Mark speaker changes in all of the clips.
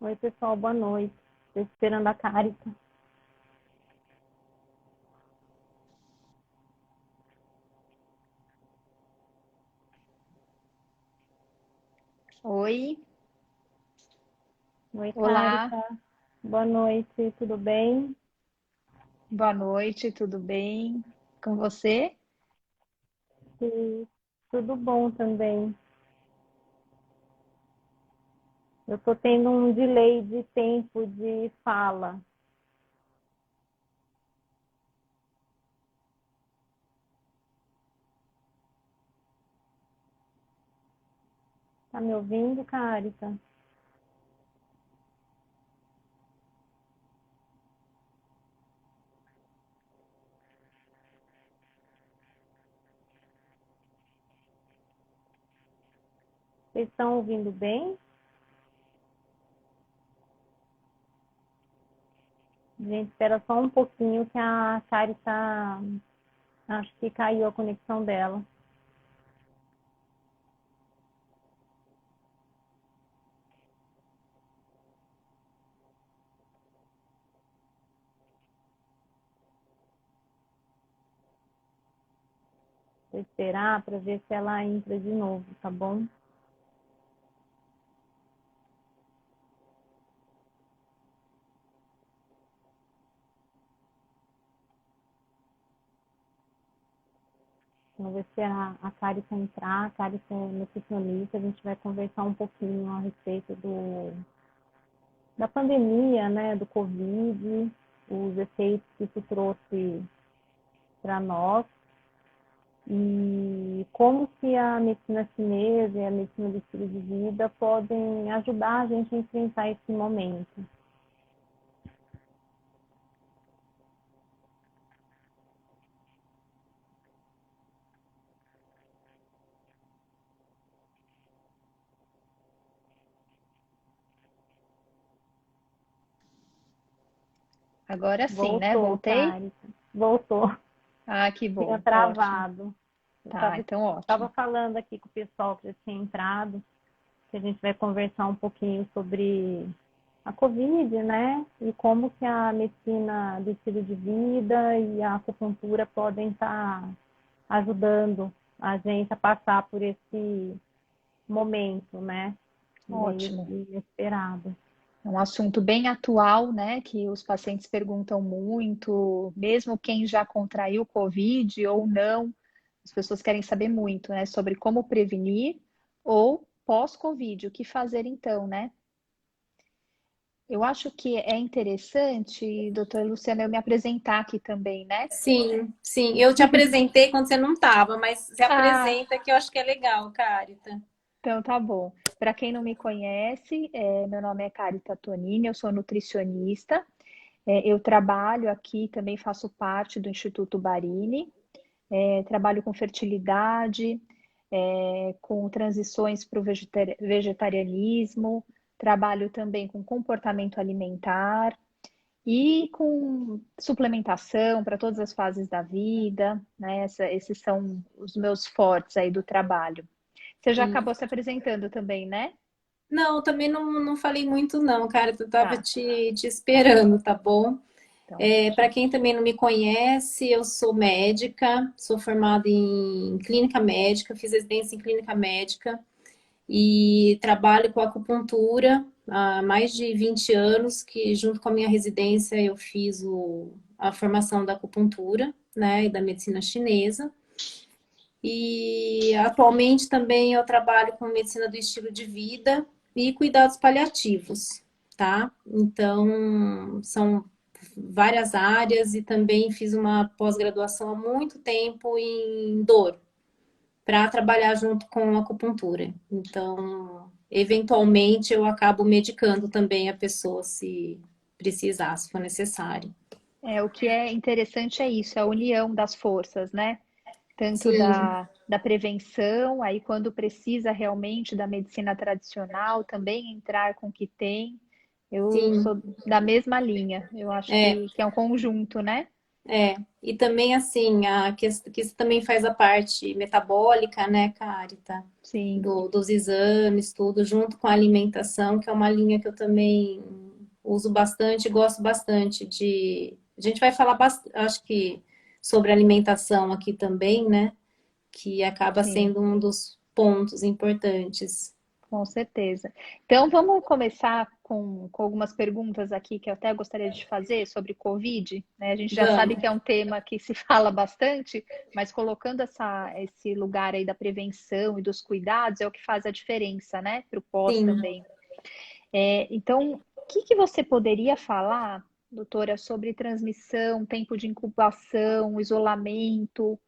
Speaker 1: Oi, pessoal, boa noite. Estou esperando a Carita.
Speaker 2: Oi,
Speaker 1: Oi,
Speaker 2: olá,
Speaker 1: Carita. Boa noite, tudo bem?
Speaker 2: boa noite, tudo bem com você?
Speaker 1: E tudo bom também. Eu estou tendo um delay de tempo de fala. Tá me ouvindo, Carita? Vocês estão ouvindo bem? Gente, espera só um pouquinho que a Carita, acho que caiu a conexão dela. Vou esperar para ver se ela entra de novo, tá bom? Vamos ver se a Carita entrar. A Carita é nutricionista. A gente vai conversar um pouquinho a respeito da pandemia, né, do Covid, os efeitos que isso trouxe para nós e como que a medicina chinesa e a medicina do estilo de vida podem ajudar a gente a enfrentar esse momento.
Speaker 2: Agora sim, né?
Speaker 1: Voltou,
Speaker 2: Voltei?
Speaker 1: Carita. Voltou.
Speaker 2: Ah, que
Speaker 1: Tinha
Speaker 2: bom, ótimo.
Speaker 1: travado. Eu
Speaker 2: Tá, então
Speaker 1: estava
Speaker 2: ótimo.
Speaker 1: falando aqui com o pessoal que já tinha entrado, que a gente vai conversar um pouquinho sobre a Covid, né? E como que a medicina do estilo de vida e a acupuntura podem estar ajudando a gente a passar por esse momento, né? Meio
Speaker 2: Ótimo.
Speaker 1: que inesperado.
Speaker 2: É um assunto bem atual, né? Que os pacientes perguntam muito, mesmo quem já contraiu Covid ou não, as pessoas querem saber muito, né? Sobre como prevenir ou pós-Covid, o que fazer então, né? Eu acho que é interessante, doutora Luciana, eu me apresentar aqui também, né?
Speaker 3: Sim, sim. Eu te apresentei quando você não estava, mas se
Speaker 2: Ah,
Speaker 3: apresenta que eu acho que é legal, Carita.
Speaker 2: então tá bom. Para quem não me conhece, meu nome é Carita Tonini, eu sou nutricionista. Eu trabalho aqui, também faço parte do Instituto Barini. Trabalho com fertilidade, com transições para o vegetarianismo, trabalho também com comportamento alimentar e com suplementação para todas as fases da vida, né? Esses são os meus fortes aí do trabalho. Você já
Speaker 3: Sim.
Speaker 2: acabou se apresentando também, né?
Speaker 3: Não, também não falei muito, não, cara. Eu estava
Speaker 2: Tá,
Speaker 3: te esperando, tá bom?
Speaker 2: então ótimo.
Speaker 3: Para quem também não me conhece, eu sou médica, sou formada em clínica médica, fiz residência em clínica médica e trabalho com acupuntura há mais de 20 anos, que junto com a minha residência eu fiz a formação da acupuntura, né, e da medicina chinesa. E atualmente também eu trabalho com medicina do estilo de vida e cuidados paliativos, tá? Então, são várias áreas e também fiz uma pós-graduação há muito tempo em dor, para trabalhar junto com a acupuntura. Então, eventualmente eu acabo medicando também a pessoa se precisar, se for necessário.
Speaker 2: O que é interessante é isso, é a união das forças, né? Tanto
Speaker 3: Sim,
Speaker 2: da prevenção, aí quando precisa realmente da medicina tradicional, também entrar com o que tem. Eu
Speaker 3: sim.
Speaker 2: sou da mesma linha, eu acho
Speaker 3: É,
Speaker 2: que é um conjunto, né?
Speaker 3: E também, assim, que isso também faz a parte metabólica, né, Carita?
Speaker 2: Sim,
Speaker 3: Dos exames, tudo, junto com a alimentação, que é uma linha que eu também uso bastante, gosto bastante de... A gente vai falar, acho que, sobre alimentação aqui também, né? Que acaba
Speaker 2: sim.
Speaker 3: sendo um dos pontos importantes.
Speaker 2: Com certeza. Então, vamos começar com algumas perguntas aqui que eu até gostaria de fazer sobre Covid, né? A gente já sabe
Speaker 3: Vamos.
Speaker 2: que é um tema que se fala bastante, mas colocando esse lugar aí da prevenção e dos cuidados é o que faz a diferença, né? Para o pós
Speaker 3: Sim.
Speaker 2: também. Então, o que você poderia falar, doutora, sobre transmissão, tempo de incubação, isolamento?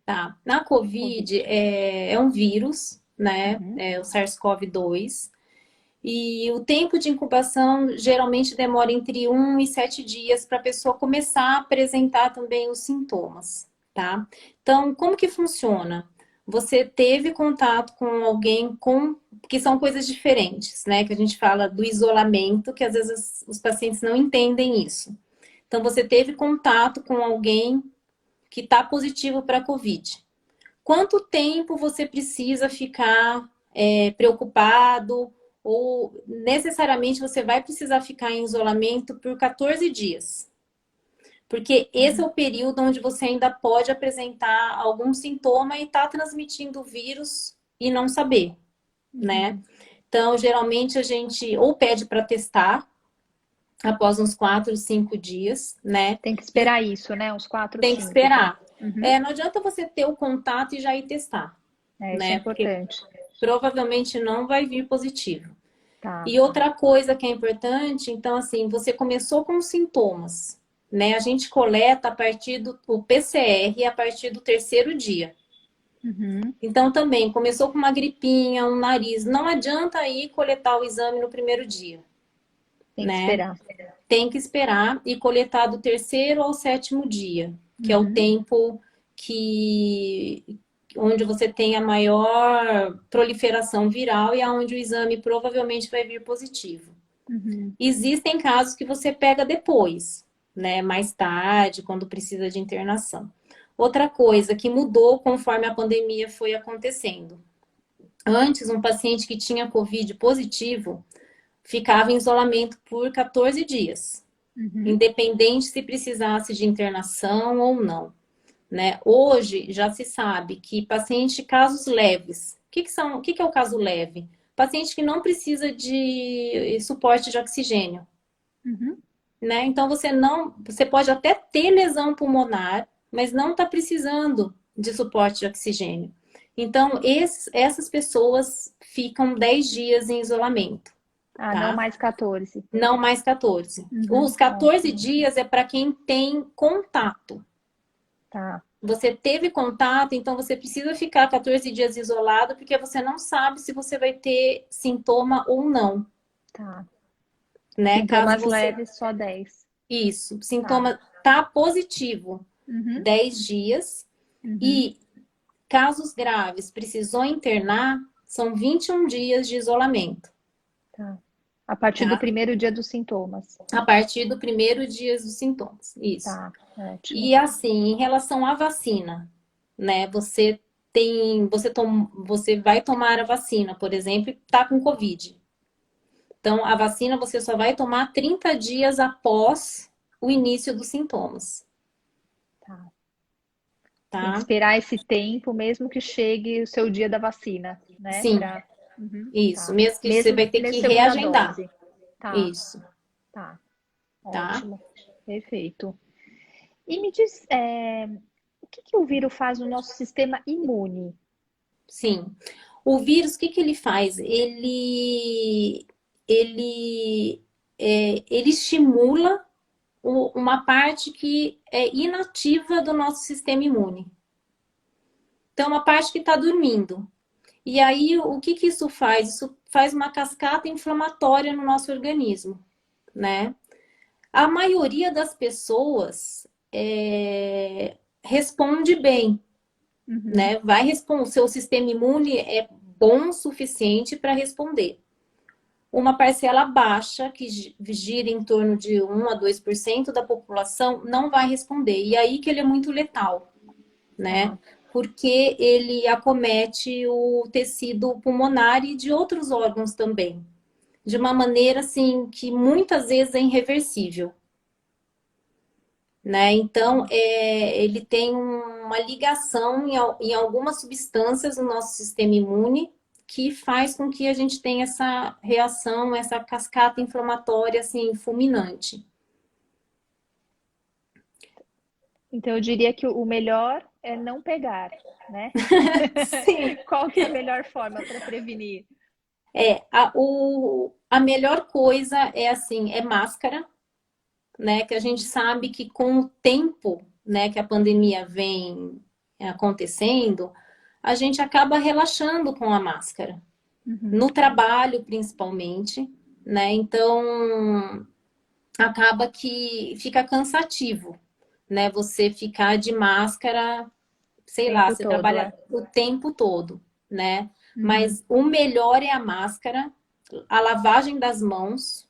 Speaker 3: Tá. Na COVID,
Speaker 2: Covid.
Speaker 3: é um vírus, né?
Speaker 2: Uhum,
Speaker 3: É o SARS-CoV-2. E o tempo de incubação geralmente demora entre 1 e 7 dias para a pessoa começar a apresentar também os sintomas, tá? Então, como que funciona? Você teve contato com alguém que são coisas diferentes, né? Que a gente fala do isolamento, que às vezes os pacientes não entendem isso. Então, você teve contato com alguém que está positivo para a COVID. Quanto tempo você precisa ficar preocupado ou necessariamente você vai precisar ficar em isolamento por 14 dias? Porque esse é o período onde você ainda pode apresentar algum sintoma e estar transmitindo o vírus e não saber, né?
Speaker 2: uhum.
Speaker 3: Então, geralmente a gente ou pede para testar após uns 4, 5 dias, né?
Speaker 2: Tem que esperar isso, né? Uns 4,
Speaker 3: Tem que
Speaker 2: 5.
Speaker 3: esperar.
Speaker 2: Uhum.
Speaker 3: Não adianta você ter o contato e já ir testar,
Speaker 2: Isso é
Speaker 3: né? Porque
Speaker 2: importante.
Speaker 3: provavelmente não vai vir positivo.
Speaker 2: Tá.
Speaker 3: E outra coisa que é importante, então, assim, você começou com sintomas, né? A gente coleta a partir do PCR a partir do terceiro dia.
Speaker 2: Uhum.
Speaker 3: Então, também, começou com uma gripinha, um nariz, não adianta ir coletar o exame no primeiro dia,
Speaker 2: Tem que
Speaker 3: né?
Speaker 2: esperar.
Speaker 3: Tem que esperar e coletar do terceiro ao sétimo dia, que é o
Speaker 2: Uhum.
Speaker 3: tempo onde você tem a maior proliferação viral e aonde o exame provavelmente vai vir positivo.
Speaker 2: Uhum.
Speaker 3: Existem casos que você pega depois, né? Mais tarde, quando precisa de internação. Outra coisa que mudou conforme a pandemia foi acontecendo. Antes, um paciente que tinha Covid positivo ficava em isolamento por 14 dias,
Speaker 2: Uhum.
Speaker 3: independente se precisasse de internação ou não, né? Hoje já se sabe que paciente casos leves, o que é o caso leve? Paciente que não precisa de suporte de oxigênio,
Speaker 2: Uhum.
Speaker 3: né? Então você pode até ter lesão pulmonar, mas não está precisando de suporte de oxigênio. Então, essas pessoas ficam 10 dias em isolamento,
Speaker 2: Ah, não
Speaker 3: tá?
Speaker 2: mais 14.
Speaker 3: Não mais 14.
Speaker 2: Uhum.
Speaker 3: Os 14
Speaker 2: Ótimo.
Speaker 3: dias é para quem tem contato.
Speaker 2: Tá,
Speaker 3: Você teve contato, então você precisa ficar 14 dias isolado, porque você não sabe se você vai ter sintoma ou não,
Speaker 2: tá.
Speaker 3: né? Caso
Speaker 2: Sintomas
Speaker 3: você...
Speaker 2: leves, só 10.
Speaker 3: Isso,
Speaker 2: Tá.
Speaker 3: sintoma tá positivo,
Speaker 2: Uhum.
Speaker 3: 10 dias.
Speaker 2: Uhum.
Speaker 3: E casos graves, precisou internar, são 21 dias de isolamento,
Speaker 2: Tá. A partir do
Speaker 3: tá?
Speaker 2: primeiro dia dos sintomas.
Speaker 3: A partir do primeiro dia dos sintomas, isso.
Speaker 2: Tá, ótimo.
Speaker 3: E assim, em relação à vacina, né? Você vai tomar a vacina, por exemplo, e tá com Covid. Então, a vacina você só vai tomar 30 dias após o início dos sintomas,
Speaker 2: Tá. Tem que
Speaker 3: tá?
Speaker 2: esperar esse tempo, mesmo que chegue o seu dia da vacina, né?
Speaker 3: Sim,
Speaker 2: Uhum.
Speaker 3: isso.
Speaker 2: Tá.
Speaker 3: Mesmo que você
Speaker 2: Mesmo
Speaker 3: vai ter
Speaker 2: nessa
Speaker 3: que
Speaker 2: segunda
Speaker 3: reagendar.
Speaker 2: dose. Tá,
Speaker 3: Isso,
Speaker 2: tá.
Speaker 3: tá?
Speaker 2: Ótimo. Perfeito. E me diz, o que o vírus faz no nosso sistema imune?
Speaker 3: Sim. O vírus, o que que ele faz? Ele estimula uma parte que é inativa do nosso sistema imune. Então, uma parte que está dormindo. E aí, o que que isso faz? Isso faz uma cascata inflamatória no nosso organismo, né? A maioria das pessoas responde bem,
Speaker 2: Uhum.
Speaker 3: né? Vai responder, o seu sistema imune é bom o suficiente para responder. uma parcela baixa, que gira em torno de 1 a 2% da população, não vai responder. E aí que ele é muito letal, né? Porque ele acomete o tecido pulmonar e de outros órgãos também, de uma maneira assim que muitas vezes é irreversível, né? Então, ele tem uma ligação em algumas substâncias no nosso sistema imune que faz com que a gente tenha essa reação, essa cascata inflamatória assim fulminante.
Speaker 2: Então, eu diria que o melhor é não pegar, né?
Speaker 3: Sim.
Speaker 2: Qual que é a melhor forma para prevenir?
Speaker 3: A melhor coisa é assim, é máscara, né? Que a gente sabe que com o tempo, né, que a pandemia vem acontecendo, a gente acaba relaxando com a máscara. No trabalho, principalmente, né? Então, acaba que fica cansativo, né? Você ficar de máscara, sei lá, você trabalha o tempo todo, né? Mas o melhor é a máscara, a lavagem das mãos,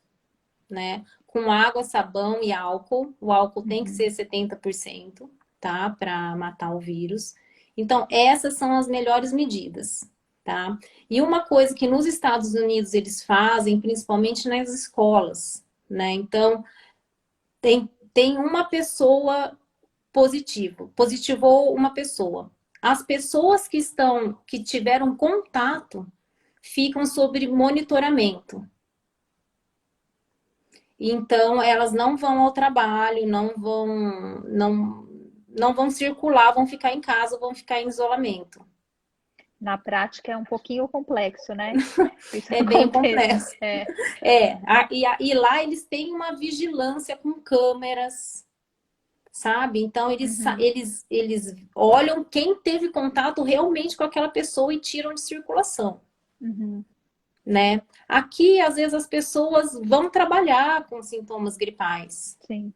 Speaker 3: né? Com água, sabão e álcool. O álcool tem que ser 70%, tá? Para matar o vírus. Então, essas são as melhores medidas, tá? E uma coisa que nos Estados Unidos eles fazem, principalmente nas escolas, né? Então, tem uma pessoa positivou uma pessoa. As pessoas que tiveram contato ficam sob monitoramento. Então, elas não vão ao trabalho, não vão circular, vão ficar em casa, vão ficar em isolamento.
Speaker 2: Na prática é um pouquinho complexo, né? Isso
Speaker 3: É bem
Speaker 2: acontece.
Speaker 3: complexo. E lá eles têm uma vigilância com câmeras, sabe? Então, eles olham quem teve contato realmente com aquela pessoa e tiram de circulação. Né? Aqui, às vezes, as pessoas vão trabalhar com sintomas gripais.
Speaker 2: Sim.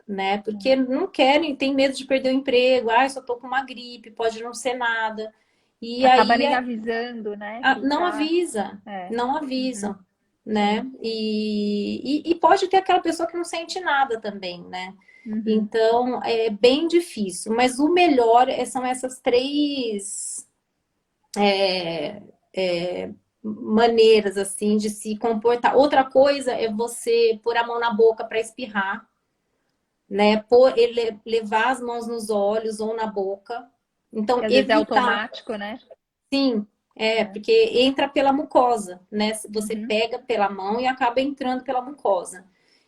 Speaker 3: Né? Porque não querem, tem medo de perder o emprego. Ah, eu só tô com uma gripe, pode não ser nada. E
Speaker 2: acaba
Speaker 3: aí
Speaker 2: nem avisando, né?
Speaker 3: Não avisa, não avisa, né? E pode ter aquela pessoa que não sente nada também, né? Então, é bem difícil. Mas o melhor são essas três maneiras, assim, de se comportar. Outra coisa é você pôr a mão na boca para espirrar, né? Levar as mãos nos olhos ou na boca. Então,
Speaker 2: que às vezes é automático, né?
Speaker 3: Sim, porque entra pela mucosa, né? Você pega pela mão e acaba entrando pela mucosa.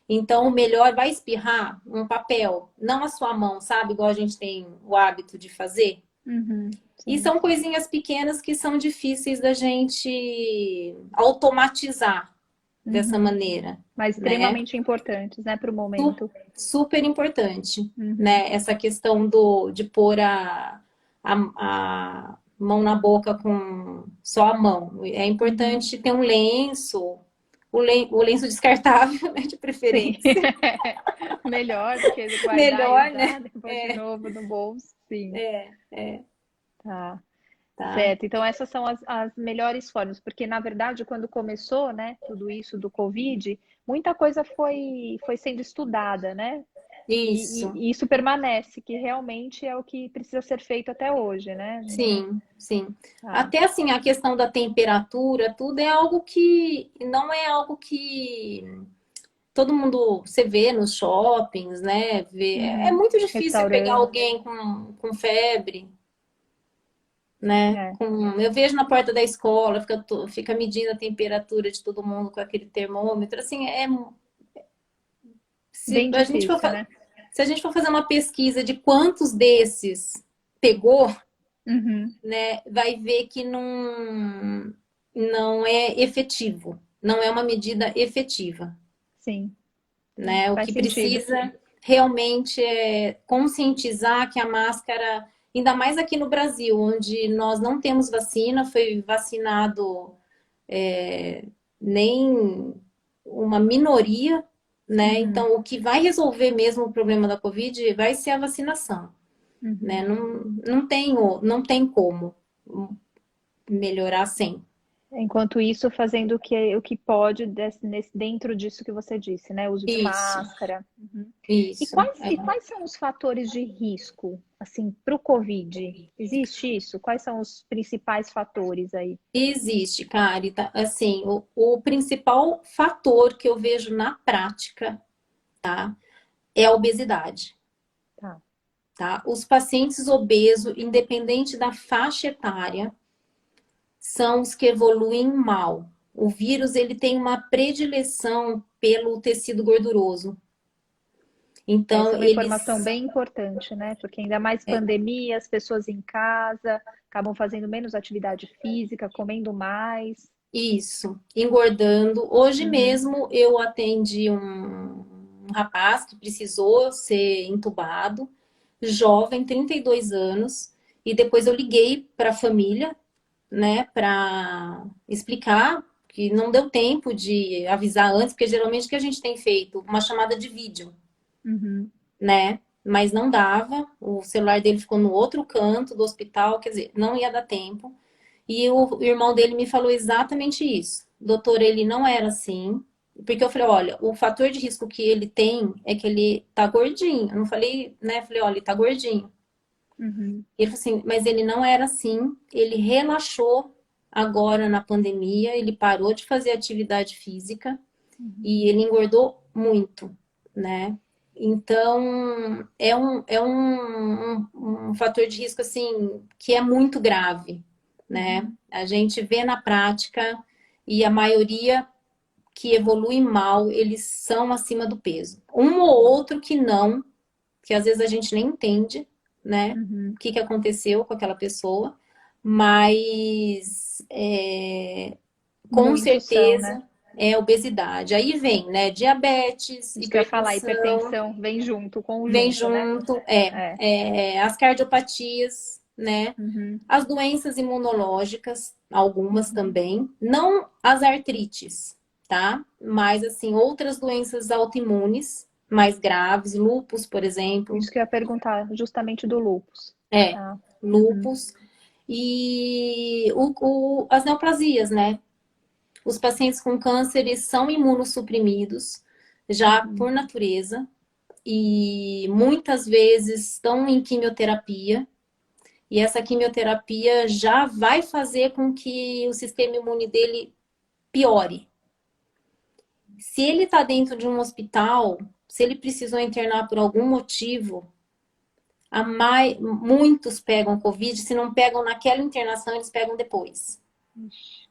Speaker 3: Então, o melhor vai espirrar um papel, não a sua mão, sabe? Igual a gente tem o hábito de fazer. E são coisinhas pequenas que são difíceis da gente automatizar dessa maneira.
Speaker 2: Mas extremamente importantes, né, para o momento.
Speaker 3: Super importante, né? Essa questão de pôr a mão na boca com só a mão. É importante ter um lenço, o lenço descartável, né, de preferência.
Speaker 2: Sim. Melhor do que guardar
Speaker 3: Melhor,
Speaker 2: e usar,
Speaker 3: né?
Speaker 2: depois de novo no bolso. Sim. Tá. Certo. Então, essas são as melhores formas, porque, na verdade, quando começou, né, tudo isso do Covid, muita coisa foi sendo estudada, né?
Speaker 3: Isso.
Speaker 2: E isso permanece, que realmente é o que precisa ser feito até hoje, né?
Speaker 3: Sim, sim. Até assim, a questão da temperatura, tudo é algo que não é algo que todo mundo você vê nos shoppings, né? É muito difícil pegar alguém com febre, né? Eu vejo na porta da escola, fica medindo a temperatura de todo mundo com aquele termômetro. Assim,
Speaker 2: bem difícil, né?
Speaker 3: Se a gente for fazer uma pesquisa de quantos desses pegou, né, vai ver que não é efetivo. Não é uma medida efetiva.
Speaker 2: Sim.
Speaker 3: Né? O que precisa realmente é conscientizar que a máscara, ainda mais aqui no Brasil, onde nós não temos vacina, foi vacinado nem uma minoria, né? Então, o que vai resolver mesmo o problema da Covid vai ser a vacinação, né? Não tem como melhorar sem.
Speaker 2: Enquanto isso, fazendo o que pode dentro disso que você disse, né? Uso de
Speaker 3: Isso,
Speaker 2: máscara. Uhum.
Speaker 3: isso.
Speaker 2: E quais são os fatores de risco, assim, para o Covid? Existe isso? Quais são os principais fatores aí?
Speaker 3: Existe, Kari, tá? Assim, o principal fator que eu vejo na prática, tá, é a obesidade,
Speaker 2: Tá.
Speaker 3: tá? Os pacientes obesos, independente da faixa etária, são os que evoluem mal. O vírus, ele tem uma predileção pelo tecido gorduroso.
Speaker 2: Essa
Speaker 3: Então,
Speaker 2: é uma informação bem importante, né? Porque ainda mais pandemia, as pessoas em casa acabam fazendo menos atividade física, comendo mais.
Speaker 3: isso, engordando. Hoje
Speaker 2: Uhum.
Speaker 3: mesmo eu atendi um rapaz que precisou ser entubado, jovem, 32 anos, e depois eu liguei para a família, né, para explicar que não deu tempo de avisar antes, porque geralmente o que a gente tem feito? Uma chamada de vídeo,
Speaker 2: Uhum.
Speaker 3: né? Mas não dava, o celular dele ficou no outro canto do hospital, quer dizer, não ia dar tempo. E o irmão dele me falou exatamente isso. Doutor, ele não era assim. Porque eu falei, olha, o fator de risco que ele tem é que ele tá gordinho. Eu não falei, né? Falei, olha, ele tá gordinho.
Speaker 2: Uhum.
Speaker 3: E ele falou assim, mas ele não era assim. Ele relaxou agora na pandemia, ele parou de fazer atividade física
Speaker 2: Uhum.
Speaker 3: e ele engordou muito, né? Então, um fator de risco, assim, que é muito grave, né?
Speaker 2: Uhum.
Speaker 3: A gente vê na prática e a maioria que evolui mal, eles são acima do peso. Um ou outro que não, que às vezes a gente nem entende, né?
Speaker 2: Uhum.
Speaker 3: O que aconteceu com aquela pessoa, mas com
Speaker 2: Muitos são, né?
Speaker 3: certeza é obesidade. Aí vem, né? Diabetes,
Speaker 2: Isso que eu ia falar,
Speaker 3: hipertensão,
Speaker 2: hipertensão vem junto,
Speaker 3: vem
Speaker 2: conjunto, né?
Speaker 3: junto,
Speaker 2: É.
Speaker 3: as cardiopatias, né?
Speaker 2: Uhum.
Speaker 3: As doenças imunológicas, algumas
Speaker 2: Uhum.
Speaker 3: também, não as artrites, tá? Mas assim, outras doenças autoimunes mais graves, lúpus, por exemplo,
Speaker 2: Isso que eu ia perguntar, justamente do lúpus.
Speaker 3: é,
Speaker 2: Tá. Uhum.
Speaker 3: lúpus e as neoplasias, né? Os pacientes com câncer eles são imunossuprimidos já
Speaker 2: Uhum.
Speaker 3: por natureza e muitas vezes estão em quimioterapia. E essa quimioterapia já vai fazer com que o sistema imune dele piore. Se ele está dentro de um hospital, se ele precisou internar por algum motivo, muitos pegam Covid. Se não pegam naquela internação, eles pegam depois.
Speaker 2: Ixi.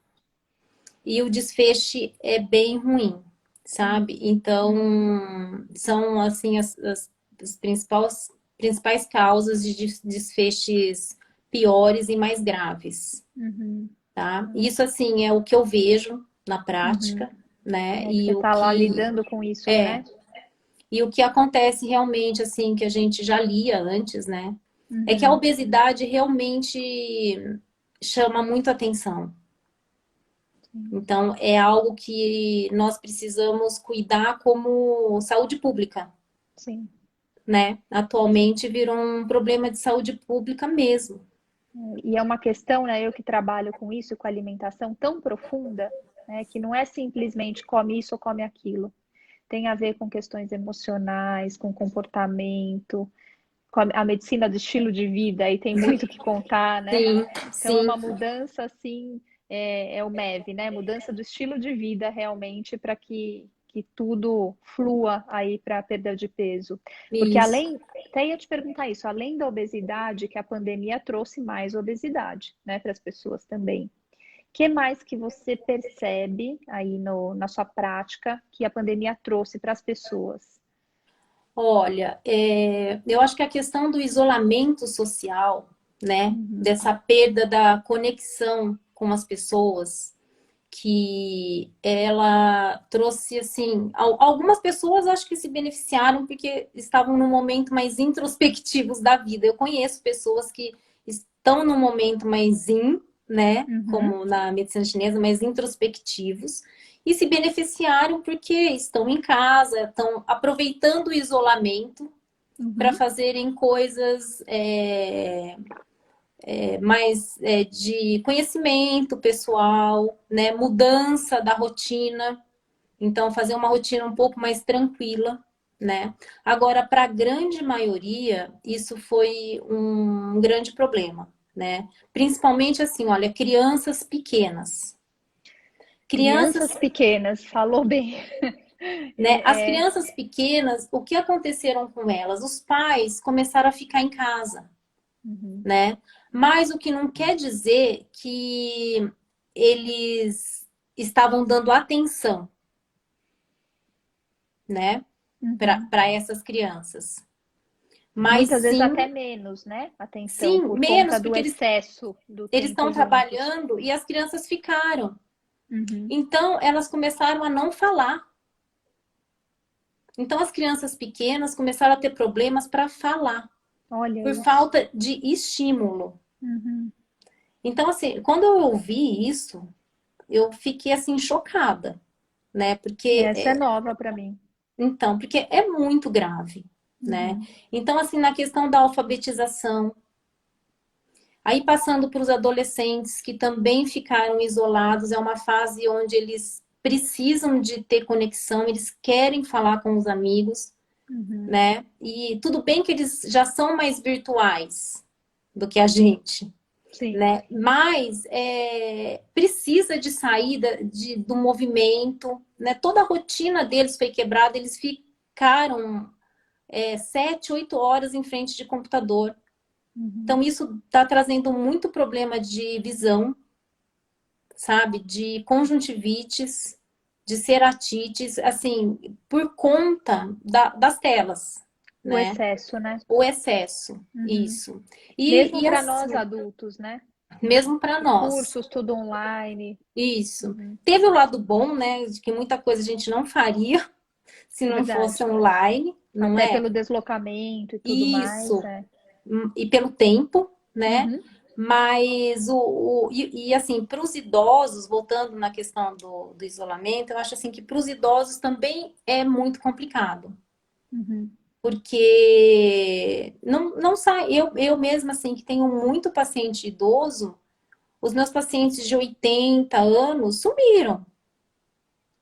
Speaker 3: E o desfecho é bem ruim, sabe? Então,
Speaker 2: Uhum.
Speaker 3: são assim as principais causas de desfechos piores e mais graves,
Speaker 2: Uhum.
Speaker 3: tá? Isso assim é o que eu vejo na
Speaker 2: Uhum.
Speaker 3: prática, né?
Speaker 2: É que você está lá lidando com isso,
Speaker 3: É,
Speaker 2: né?
Speaker 3: e o que acontece realmente assim que a gente já lia antes, né? É que a
Speaker 2: Uhum.
Speaker 3: obesidade realmente chama muito atenção.
Speaker 2: Sim.
Speaker 3: Então, é algo que nós precisamos cuidar como saúde pública,
Speaker 2: Sim.
Speaker 3: né? Atualmente virou um problema de saúde pública mesmo.
Speaker 2: E é uma questão, né? Eu que trabalho com isso, com alimentação tão profunda, né? Que não é simplesmente come isso ou come aquilo. Tem a ver com questões emocionais, com comportamento, com a medicina do estilo de vida, aí tem muito o que contar, né?
Speaker 3: Sim,
Speaker 2: Então é
Speaker 3: sim,
Speaker 2: uma mudança assim, é o MEV, né? Mudança do estilo de vida realmente para que tudo flua aí para a perda de peso. Porque
Speaker 3: isso.
Speaker 2: além, até ia te perguntar isso, além da obesidade, que a pandemia trouxe mais obesidade, né, para as pessoas também. Que mais que você percebe aí na sua prática que a pandemia trouxe para as pessoas?
Speaker 3: Olha, eu acho que a questão do isolamento social, né?
Speaker 2: Uhum.
Speaker 3: Dessa perda da conexão com as pessoas, que ela trouxe assim, algumas pessoas acho que se beneficiaram porque estavam num momento mais introspectivos da vida. Eu conheço pessoas que estão num momento mais né,
Speaker 2: Uhum.
Speaker 3: como na medicina chinesa, mais introspectivos e se beneficiaram porque estão em casa, estão aproveitando o isolamento para
Speaker 2: Uhum.
Speaker 3: fazerem coisas de conhecimento pessoal, né? Mudança da rotina. Então, fazer uma rotina um pouco mais tranquila, né? Agora, para a grande maioria, isso foi um grande problema, né? Principalmente assim, olha, crianças pequenas.
Speaker 2: Crianças
Speaker 3: Crianças,
Speaker 2: pequenas, falou bem.
Speaker 3: né? As
Speaker 2: É,
Speaker 3: crianças pequenas, o que aconteceram com elas? Os pais começaram a ficar em casa,
Speaker 2: uhum.
Speaker 3: né? Mas o que não quer dizer que eles estavam dando atenção, né?
Speaker 2: Uhum.
Speaker 3: Para essas crianças. Mas
Speaker 2: Muitas vezes
Speaker 3: sim,
Speaker 2: até menos, né? Atenção,
Speaker 3: sim,
Speaker 2: por conta
Speaker 3: menos,
Speaker 2: do
Speaker 3: porque
Speaker 2: excesso do
Speaker 3: eles
Speaker 2: tempo
Speaker 3: estão
Speaker 2: juntos.
Speaker 3: trabalhando e as crianças ficaram.
Speaker 2: Uhum.
Speaker 3: Então, elas começaram a não falar. Então, as crianças pequenas começaram a ter problemas para falar,
Speaker 2: Olha
Speaker 3: por
Speaker 2: isso.
Speaker 3: falta de estímulo.
Speaker 2: Uhum.
Speaker 3: Então, assim, quando eu ouvi isso, eu fiquei assim chocada, né?
Speaker 2: Essa é nova para mim.
Speaker 3: Porque é muito grave, né?
Speaker 2: Uhum.
Speaker 3: Então, assim, na questão da alfabetização, aí passando para os adolescentes que também ficaram isolados, é uma fase onde eles precisam de ter conexão, eles querem falar com os amigos,
Speaker 2: Uhum.
Speaker 3: né? E tudo bem que eles já são mais virtuais do que a gente,
Speaker 2: Sim.
Speaker 3: né? Mas precisa de saída do movimento, né? Toda a rotina deles foi quebrada, eles ficaram 7, 8 horas em frente de computador.
Speaker 2: Uhum.
Speaker 3: Então, isso está trazendo muito problema de visão, sabe? De conjuntivites, de ceratites, assim, por conta das telas,
Speaker 2: O
Speaker 3: né?
Speaker 2: excesso, né?
Speaker 3: O excesso,
Speaker 2: Uhum.
Speaker 3: isso.
Speaker 2: Mesmo
Speaker 3: E
Speaker 2: para nós
Speaker 3: assim,
Speaker 2: adultos, né?
Speaker 3: mesmo para nós,
Speaker 2: Cursos, tudo online.
Speaker 3: isso.
Speaker 2: Uhum.
Speaker 3: Teve o lado bom, né? De que muita coisa a gente não faria se não fosse
Speaker 2: Verdade.
Speaker 3: online, não
Speaker 2: Até
Speaker 3: é?
Speaker 2: pelo deslocamento e tudo mais,
Speaker 3: Isso.
Speaker 2: é.
Speaker 3: E pelo tempo, né?
Speaker 2: Uhum.
Speaker 3: Mas assim, para os idosos, voltando na questão do isolamento, eu acho assim que para os idosos também é muito complicado.
Speaker 2: Uhum.
Speaker 3: Porque não sai, eu mesma assim, que tenho muito paciente idoso, os meus pacientes de 80 anos sumiram.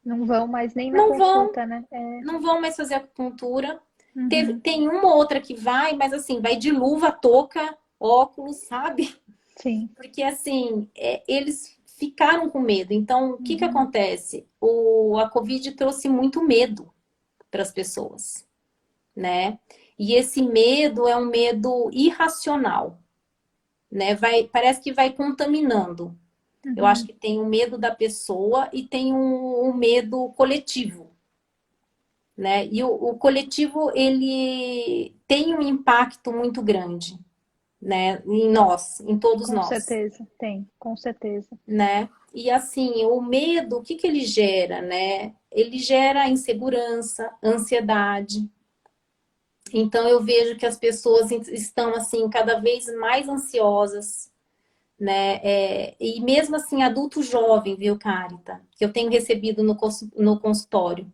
Speaker 2: Não vão mais nem na
Speaker 3: Não vão,
Speaker 2: consulta, né? É.
Speaker 3: não vão mais fazer acupuntura.
Speaker 2: Uhum.
Speaker 3: Tem uma ou outra que vai, mas assim, vai de luva, touca, óculos, sabe?
Speaker 2: Sim.
Speaker 3: Porque assim, eles ficaram com medo. Então, o que que
Speaker 2: Uhum.
Speaker 3: acontece? A Covid trouxe muito medo para as pessoas, né? E esse medo é um medo irracional, né? Parece que vai contaminando. Eu acho
Speaker 2: Uhum.
Speaker 3: que tem o medo da pessoa e tem o medo coletivo, né? E o coletivo, ele tem um impacto muito grande, né? Em nós, em todos
Speaker 2: Com
Speaker 3: nós.
Speaker 2: certeza, tem, com certeza.
Speaker 3: Né? E assim, o medo, o que que ele gera, né? Ele gera insegurança, ansiedade. Então eu vejo que as pessoas estão assim cada vez mais ansiosas, né? E mesmo assim, adulto jovem, viu, Carita? Que eu tenho recebido no consultório.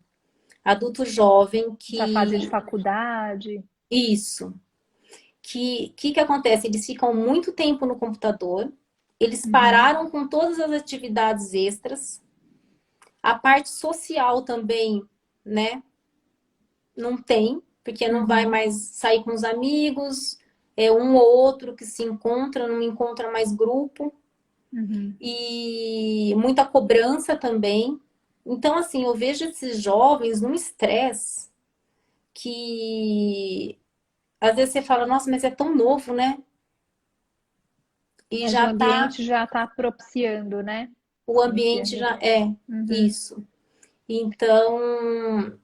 Speaker 3: Adulto jovem
Speaker 2: Essa fase de
Speaker 3: que
Speaker 2: faculdade.
Speaker 3: isso, que acontece? Eles ficam muito tempo no computador, eles
Speaker 2: Uhum.
Speaker 3: pararam com todas as atividades extras. A parte social também, né? Não tem, porque não vai
Speaker 2: Uhum.
Speaker 3: mais sair com os amigos, é um ou outro que se encontra, não encontra mais grupo,
Speaker 2: Uhum.
Speaker 3: e muita cobrança também. Então, assim, eu vejo esses jovens num estresse que às vezes você fala, nossa, mas é tão novo, né? E
Speaker 2: Mas o
Speaker 3: já tá,
Speaker 2: ambiente já está propiciando, né?
Speaker 3: o
Speaker 2: Esse
Speaker 3: ambiente já
Speaker 2: ambiente.
Speaker 3: é
Speaker 2: Uhum.
Speaker 3: isso. Então,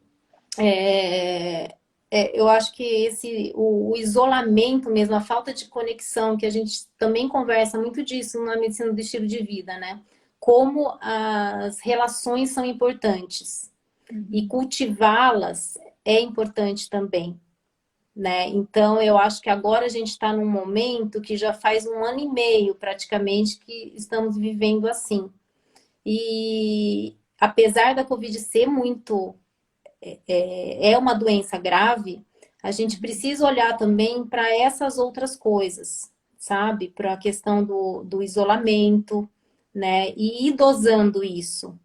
Speaker 3: É, eu acho que o isolamento mesmo, a falta de conexão, que a gente também conversa muito disso na medicina do estilo de vida, né? Como as relações são importantes e
Speaker 2: Uhum.
Speaker 3: cultivá-las é importante também, né? Então, eu acho que agora a gente está num momento que já faz 1 ano e meio praticamente que estamos vivendo assim. E apesar da Covid ser é uma doença grave, a gente
Speaker 2: Uhum.
Speaker 3: precisa olhar também para essas outras coisas, sabe? Para a questão do isolamento, né? E ir dosando isso,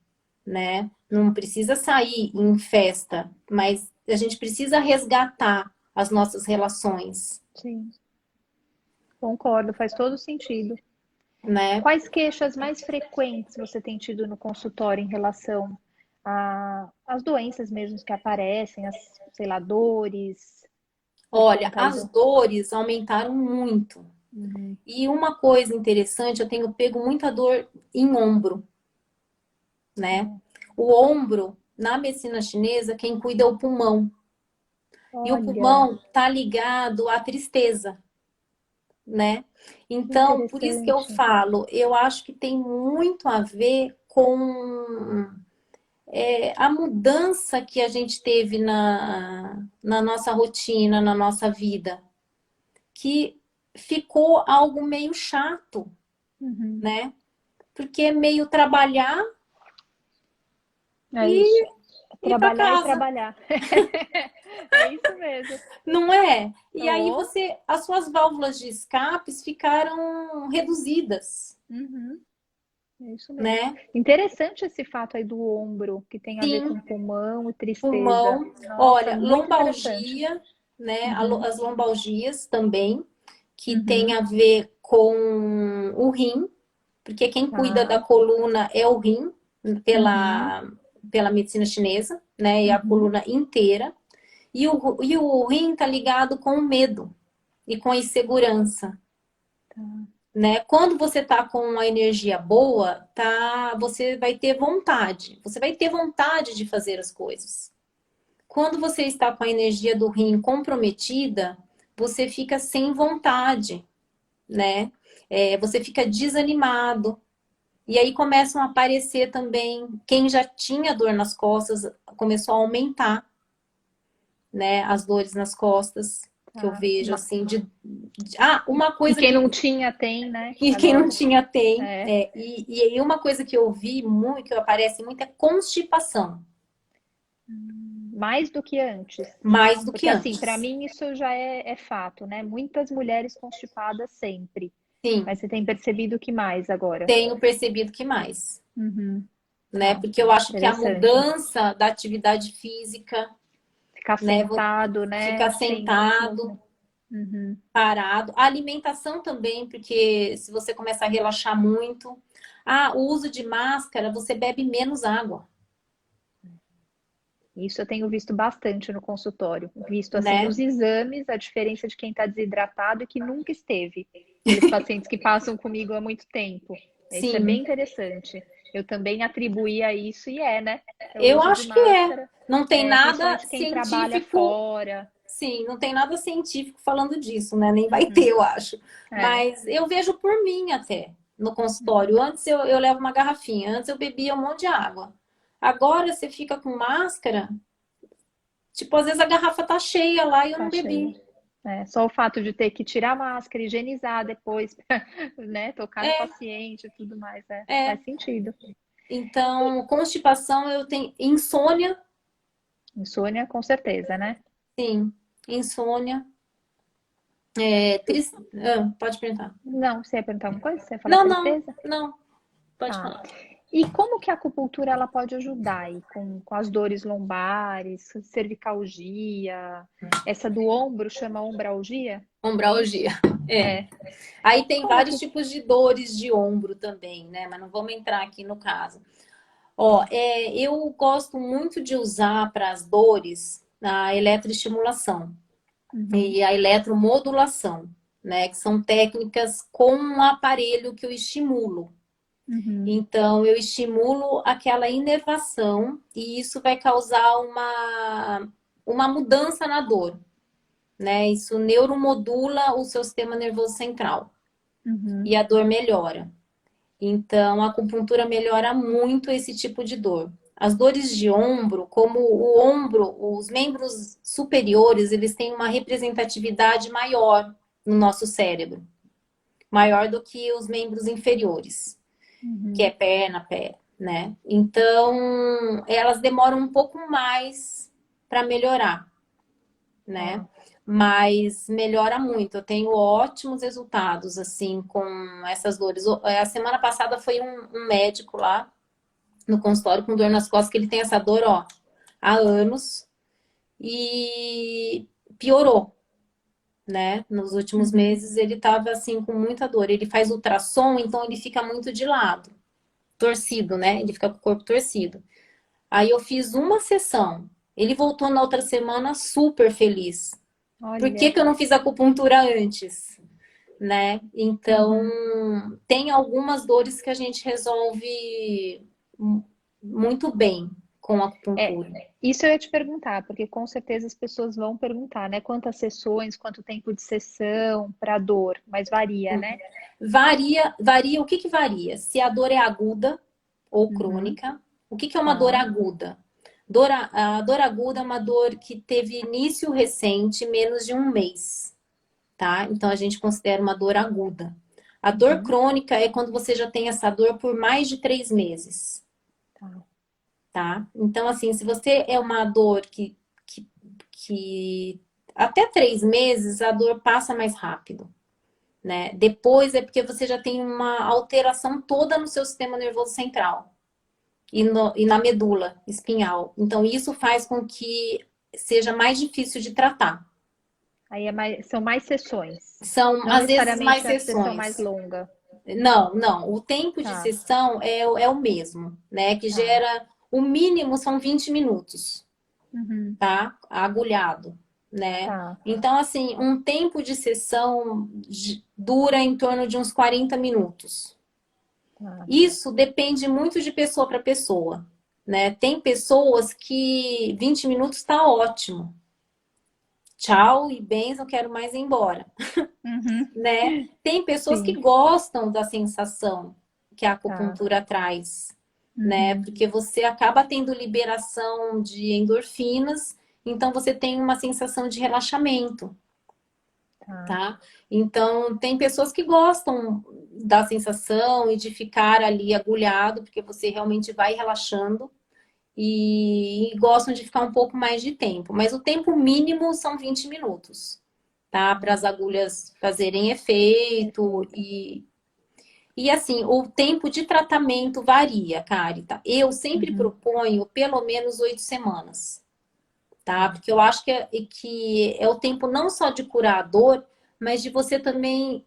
Speaker 3: né? Não precisa sair em festa, mas a gente precisa resgatar as nossas relações,
Speaker 2: Sim, concordo, faz todo sentido.
Speaker 3: né?
Speaker 2: Quais queixas mais frequentes você tem tido no consultório em relação às doenças mesmo que aparecem, as, sei lá, dores, por
Speaker 3: Olha,
Speaker 2: conta aí
Speaker 3: as
Speaker 2: do...
Speaker 3: dores aumentaram muito.
Speaker 2: Uhum.
Speaker 3: E uma coisa interessante, eu tenho pego muita dor em ombro, né? O ombro, na medicina chinesa, quem cuida é o pulmão. E o
Speaker 2: Olha,
Speaker 3: pulmão tá ligado à tristeza, né?
Speaker 2: que
Speaker 3: Então, por isso que eu
Speaker 2: interessante.
Speaker 3: falo, eu acho que tem muito a ver com a mudança que a gente teve na nossa rotina, na nossa vida, que ficou algo meio chato,
Speaker 2: Uhum.
Speaker 3: né? Porque é meio trabalhar
Speaker 2: É
Speaker 3: e
Speaker 2: isso.
Speaker 3: ir para
Speaker 2: Trabalhar e
Speaker 3: casa,
Speaker 2: trabalhar. É isso mesmo.
Speaker 3: não é? E aí
Speaker 2: Oh,
Speaker 3: as suas válvulas de escapes ficaram reduzidas,
Speaker 2: uhum. É isso mesmo.
Speaker 3: né?
Speaker 2: Interessante esse fato aí do ombro, que tem a ver com
Speaker 3: Sim,
Speaker 2: pulmão e tristeza.
Speaker 3: pulmão,
Speaker 2: Nossa,
Speaker 3: olha,
Speaker 2: muito interessante.
Speaker 3: lombalgia, né?
Speaker 2: Uhum.
Speaker 3: As lombalgias também, que tem
Speaker 2: Uhum.
Speaker 3: a ver com o rim, porque quem cuida da
Speaker 2: Tá.
Speaker 3: coluna é o rim,
Speaker 2: Uhum.
Speaker 3: pela medicina chinesa, né? E a
Speaker 2: Uhum.
Speaker 3: coluna inteira. E o rim tá ligado com o medo e com a insegurança,
Speaker 2: Tá.
Speaker 3: né? Quando você tá com uma energia boa, tá, você vai ter vontade. Você vai ter vontade de fazer as coisas. Quando você está com a energia do rim comprometida, você fica sem vontade, né? Você fica desanimado. E aí começam a aparecer também, quem já tinha dor nas costas, começou a aumentar, né? As dores nas costas, que eu
Speaker 2: Tá.
Speaker 3: vejo assim, uma
Speaker 2: E
Speaker 3: coisa
Speaker 2: quem
Speaker 3: que
Speaker 2: não tinha tem, né?
Speaker 3: e quem não
Speaker 2: Agora.
Speaker 3: tinha tem.
Speaker 2: É.
Speaker 3: E aí uma coisa que eu vi muito, que aparece muito, é constipação,
Speaker 2: Mais do que antes.
Speaker 3: mais do que
Speaker 2: Porque, assim, para
Speaker 3: antes.
Speaker 2: mim isso já é fato, né? Muitas mulheres constipadas sempre.
Speaker 3: Sim,
Speaker 2: Mas você tem percebido que mais agora?
Speaker 3: tenho percebido que mais,
Speaker 2: Uhum.
Speaker 3: né?
Speaker 2: Tá.
Speaker 3: Porque eu acho que a
Speaker 2: Interessante.
Speaker 3: mudança da atividade física,
Speaker 2: Ficar
Speaker 3: né?
Speaker 2: sentado, né?
Speaker 3: Ficar
Speaker 2: Sem
Speaker 3: sentado,
Speaker 2: movimento. Uhum.
Speaker 3: parado. A alimentação também, porque se você começar a relaxar muito. Ah, o uso de máscara, você bebe menos água,
Speaker 2: Isso eu tenho visto bastante no consultório. Visto assim
Speaker 3: né?
Speaker 2: nos exames a diferença de quem está desidratado e que nunca esteve. Aqueles pacientes que passam comigo há muito tempo. Isso é bem
Speaker 3: Sim,
Speaker 2: interessante. Eu também atribuía isso e é, né? É o
Speaker 3: eu
Speaker 2: uso de
Speaker 3: acho que é.
Speaker 2: máscara,
Speaker 3: Não tem nada
Speaker 2: principalmente quem trabalha
Speaker 3: científico.
Speaker 2: fora.
Speaker 3: Sim, não tem nada científico falando disso, né? Nem vai ter,
Speaker 2: Uhum.
Speaker 3: eu acho.
Speaker 2: É.
Speaker 3: Mas eu vejo por mim até no consultório.
Speaker 2: Uhum.
Speaker 3: Antes eu levo uma garrafinha, antes eu bebia um monte de água. Agora você fica com máscara, tipo, às vezes a garrafa tá cheia lá e eu
Speaker 2: Tá
Speaker 3: não
Speaker 2: cheio.
Speaker 3: bebi.
Speaker 2: É, só o fato de ter que tirar a máscara, higienizar depois, né? Tocar no
Speaker 3: É,
Speaker 2: paciente e tudo mais,
Speaker 3: é.
Speaker 2: faz sentido.
Speaker 3: Então, constipação eu tenho. Insônia,
Speaker 2: Insônia, com certeza, né?
Speaker 3: sim. Insônia. Pode perguntar.
Speaker 2: Não, você ia perguntar alguma coisa? Você ia falar
Speaker 3: Não, não,
Speaker 2: tristeza?
Speaker 3: não. Pode
Speaker 2: Tá.
Speaker 3: falar.
Speaker 2: E como que a acupuntura ela pode ajudar aí com as dores lombares, cervicalgia, essa do ombro chama ombralgia? É isso?
Speaker 3: Ombralgia. É.
Speaker 2: É.
Speaker 3: Aí tem
Speaker 2: Como
Speaker 3: vários
Speaker 2: que.
Speaker 3: tipos de dores de ombro também, né? Mas não vamos entrar aqui no caso. Ó, eu gosto muito de usar para as dores a eletroestimulação
Speaker 2: Uhum,
Speaker 3: e a eletromodulação, né? Que são técnicas com um aparelho que eu estimulo.
Speaker 2: uhum,
Speaker 3: Então, eu estimulo aquela inervação e isso vai causar uma mudança na dor, né? Isso neuromodula o seu sistema nervoso central
Speaker 2: uhum.
Speaker 3: e a dor melhora. Então, a acupuntura melhora muito esse tipo de dor. As dores de ombro, como o ombro, os membros superiores, eles têm uma representatividade maior no nosso cérebro, maior do que os membros inferiores, que é
Speaker 2: Uhum.
Speaker 3: perna, pé, né? Então, elas demoram um pouco mais para melhorar, né?
Speaker 2: Tá.
Speaker 3: mas melhora muito. Eu tenho ótimos resultados, assim, com essas dores. A semana passada foi um médico lá no consultório com dor nas costas, que ele tem essa dor, ó, há anos e piorou, né? Nos últimos meses ele tava, assim, com muita dor. Ele faz ultrassom, então ele fica muito de lado, torcido, né? Ele fica com o corpo torcido. Aí eu fiz uma sessão. Ele voltou na outra semana super feliz. Por que
Speaker 2: Olha.
Speaker 3: que eu não fiz acupuntura antes? Né? Então, tem algumas dores que a gente resolve muito bem com a acupuntura.
Speaker 2: Isso eu ia te perguntar, porque com certeza as pessoas vão perguntar, né? Quantas sessões, quanto tempo de sessão para dor, mas varia, né?
Speaker 3: Varia, o que que varia? Se a dor é aguda ou crônica. O que que é uma dor aguda? A dor aguda é uma dor que teve início recente, menos de um mês, tá? Então a gente considera uma dor aguda. A dor crônica é quando você já tem essa dor por mais de 3 meses, tá? Então, assim, se você é uma dor que até 3 meses a dor passa mais rápido, né? Depois é porque você já tem uma alteração toda no seu sistema nervoso central e na medula espinhal. Então, isso faz com que seja mais difícil de tratar.
Speaker 2: Aí são mais sessões.
Speaker 3: São,
Speaker 2: Não
Speaker 3: às vezes, mais
Speaker 2: necessariamente a sessão mais
Speaker 3: sessões.
Speaker 2: longa.
Speaker 3: Não. O tempo de sessão é o mesmo, né? Que gera... O mínimo são 20 minutos, tá? Agulhado, né? Então, assim, um tempo de sessão dura em torno de uns 40 minutos. Isso depende muito de pessoa para pessoa, né? Tem pessoas que 20 minutos está ótimo. Tchau e benzão, quero mais ir embora. Né? Tem pessoas que gostam da sensação que a acupuntura traz, né? Porque você acaba tendo liberação de endorfinas, então você tem uma sensação de relaxamento, tá? Então, tem pessoas que gostam da sensação e de ficar ali agulhado, porque você realmente vai relaxando e gostam de ficar um pouco mais de tempo. Mas o tempo mínimo são 20 minutos, tá? Para as agulhas fazerem efeito e assim, o tempo de tratamento varia, Carita. Eu sempre proponho pelo menos 8 semanas, tá? Porque eu acho que é o tempo não só de curar a dor, mas de você também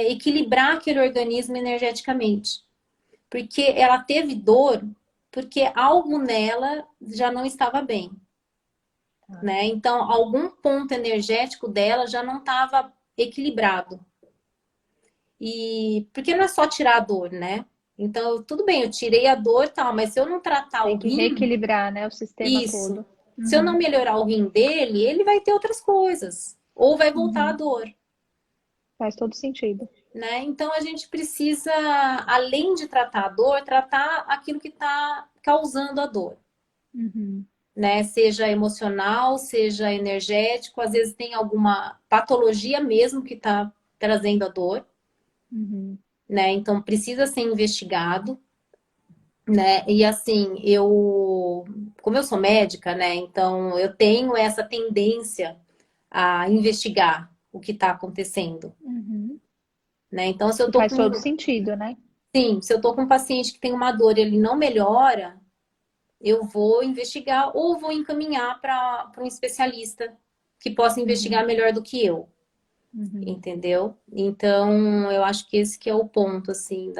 Speaker 3: equilibrar aquele organismo energeticamente. Porque ela teve dor porque algo nela já não estava bem, né? Então, algum ponto energético dela já não estava equilibrado. E porque não é só tirar a dor, né? Então, tudo bem, eu tirei a dor e tal, mas se eu não tratar
Speaker 2: Tem
Speaker 3: o
Speaker 2: que
Speaker 3: rim,
Speaker 2: reequilibrar, né, o sistema
Speaker 3: isso.
Speaker 2: todo.
Speaker 3: Se eu não melhorar o rim dele, ele vai ter outras coisas. Ou vai voltar a dor.
Speaker 2: Faz todo sentido.
Speaker 3: Né? Então, a gente precisa, além de tratar a dor, tratar aquilo que está causando a dor. Né? Seja emocional, seja energético. Às vezes tem alguma patologia mesmo que está trazendo a dor. Né? Então, precisa ser investigado. Né? E assim, como eu sou médica, né? Então eu tenho essa tendência a investigar o que está acontecendo, né? Então se eu
Speaker 2: E
Speaker 3: tô
Speaker 2: faz
Speaker 3: com,
Speaker 2: todo sentido, né?
Speaker 3: sim, se eu tô com um paciente que tem uma dor e ele não melhora, eu vou investigar ou vou encaminhar para um especialista que possa investigar melhor do que eu, entendeu? Então eu acho que esse que é o ponto assim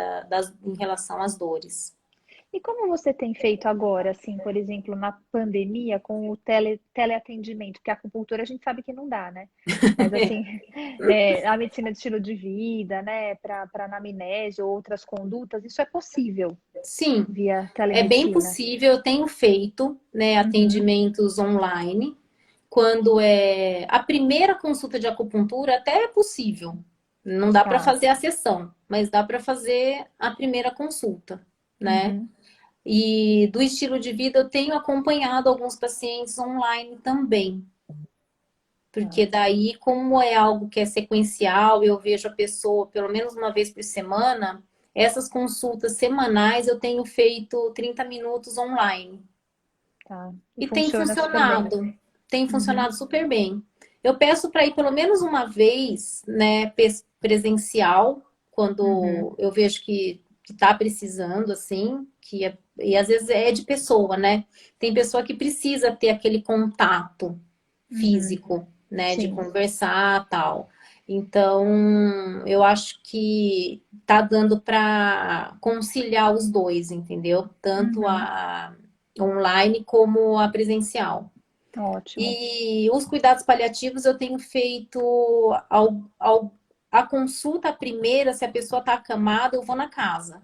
Speaker 3: em relação às dores.
Speaker 2: E como você tem feito agora, assim, por exemplo, na pandemia, com o teleatendimento? Porque a acupuntura a gente sabe que não dá, né? Mas, assim, a medicina de estilo de vida, né, para anamnese ou outras condutas, isso é possível
Speaker 3: Sim,
Speaker 2: via
Speaker 3: é bem
Speaker 2: telemedicina.
Speaker 3: possível. Eu tenho feito, né, atendimentos online. Quando é a primeira consulta de acupuntura, até é possível. Não dá para fazer a sessão, mas dá para fazer a primeira consulta, né? E do estilo de vida, eu tenho acompanhado alguns pacientes online também. Porque daí, como é algo que é sequencial, eu vejo a pessoa pelo menos uma vez por semana, essas consultas semanais eu tenho feito 30 minutos online.
Speaker 2: Tá.
Speaker 3: E tem
Speaker 2: Funciona super bem.
Speaker 3: funcionado. Tem funcionado super bem. Eu peço para ir pelo menos uma vez, né, presencial, quando eu vejo que tá precisando, assim, e às vezes é de pessoa, né? Tem pessoa que precisa ter aquele contato físico, né, de
Speaker 2: Sim.
Speaker 3: conversar, tal. Então, eu acho que tá dando para conciliar os dois, entendeu? Tanto a online como a presencial.
Speaker 2: Ótimo.
Speaker 3: E os cuidados paliativos eu tenho feito a consulta primeira, se a pessoa está acamada, eu vou na casa.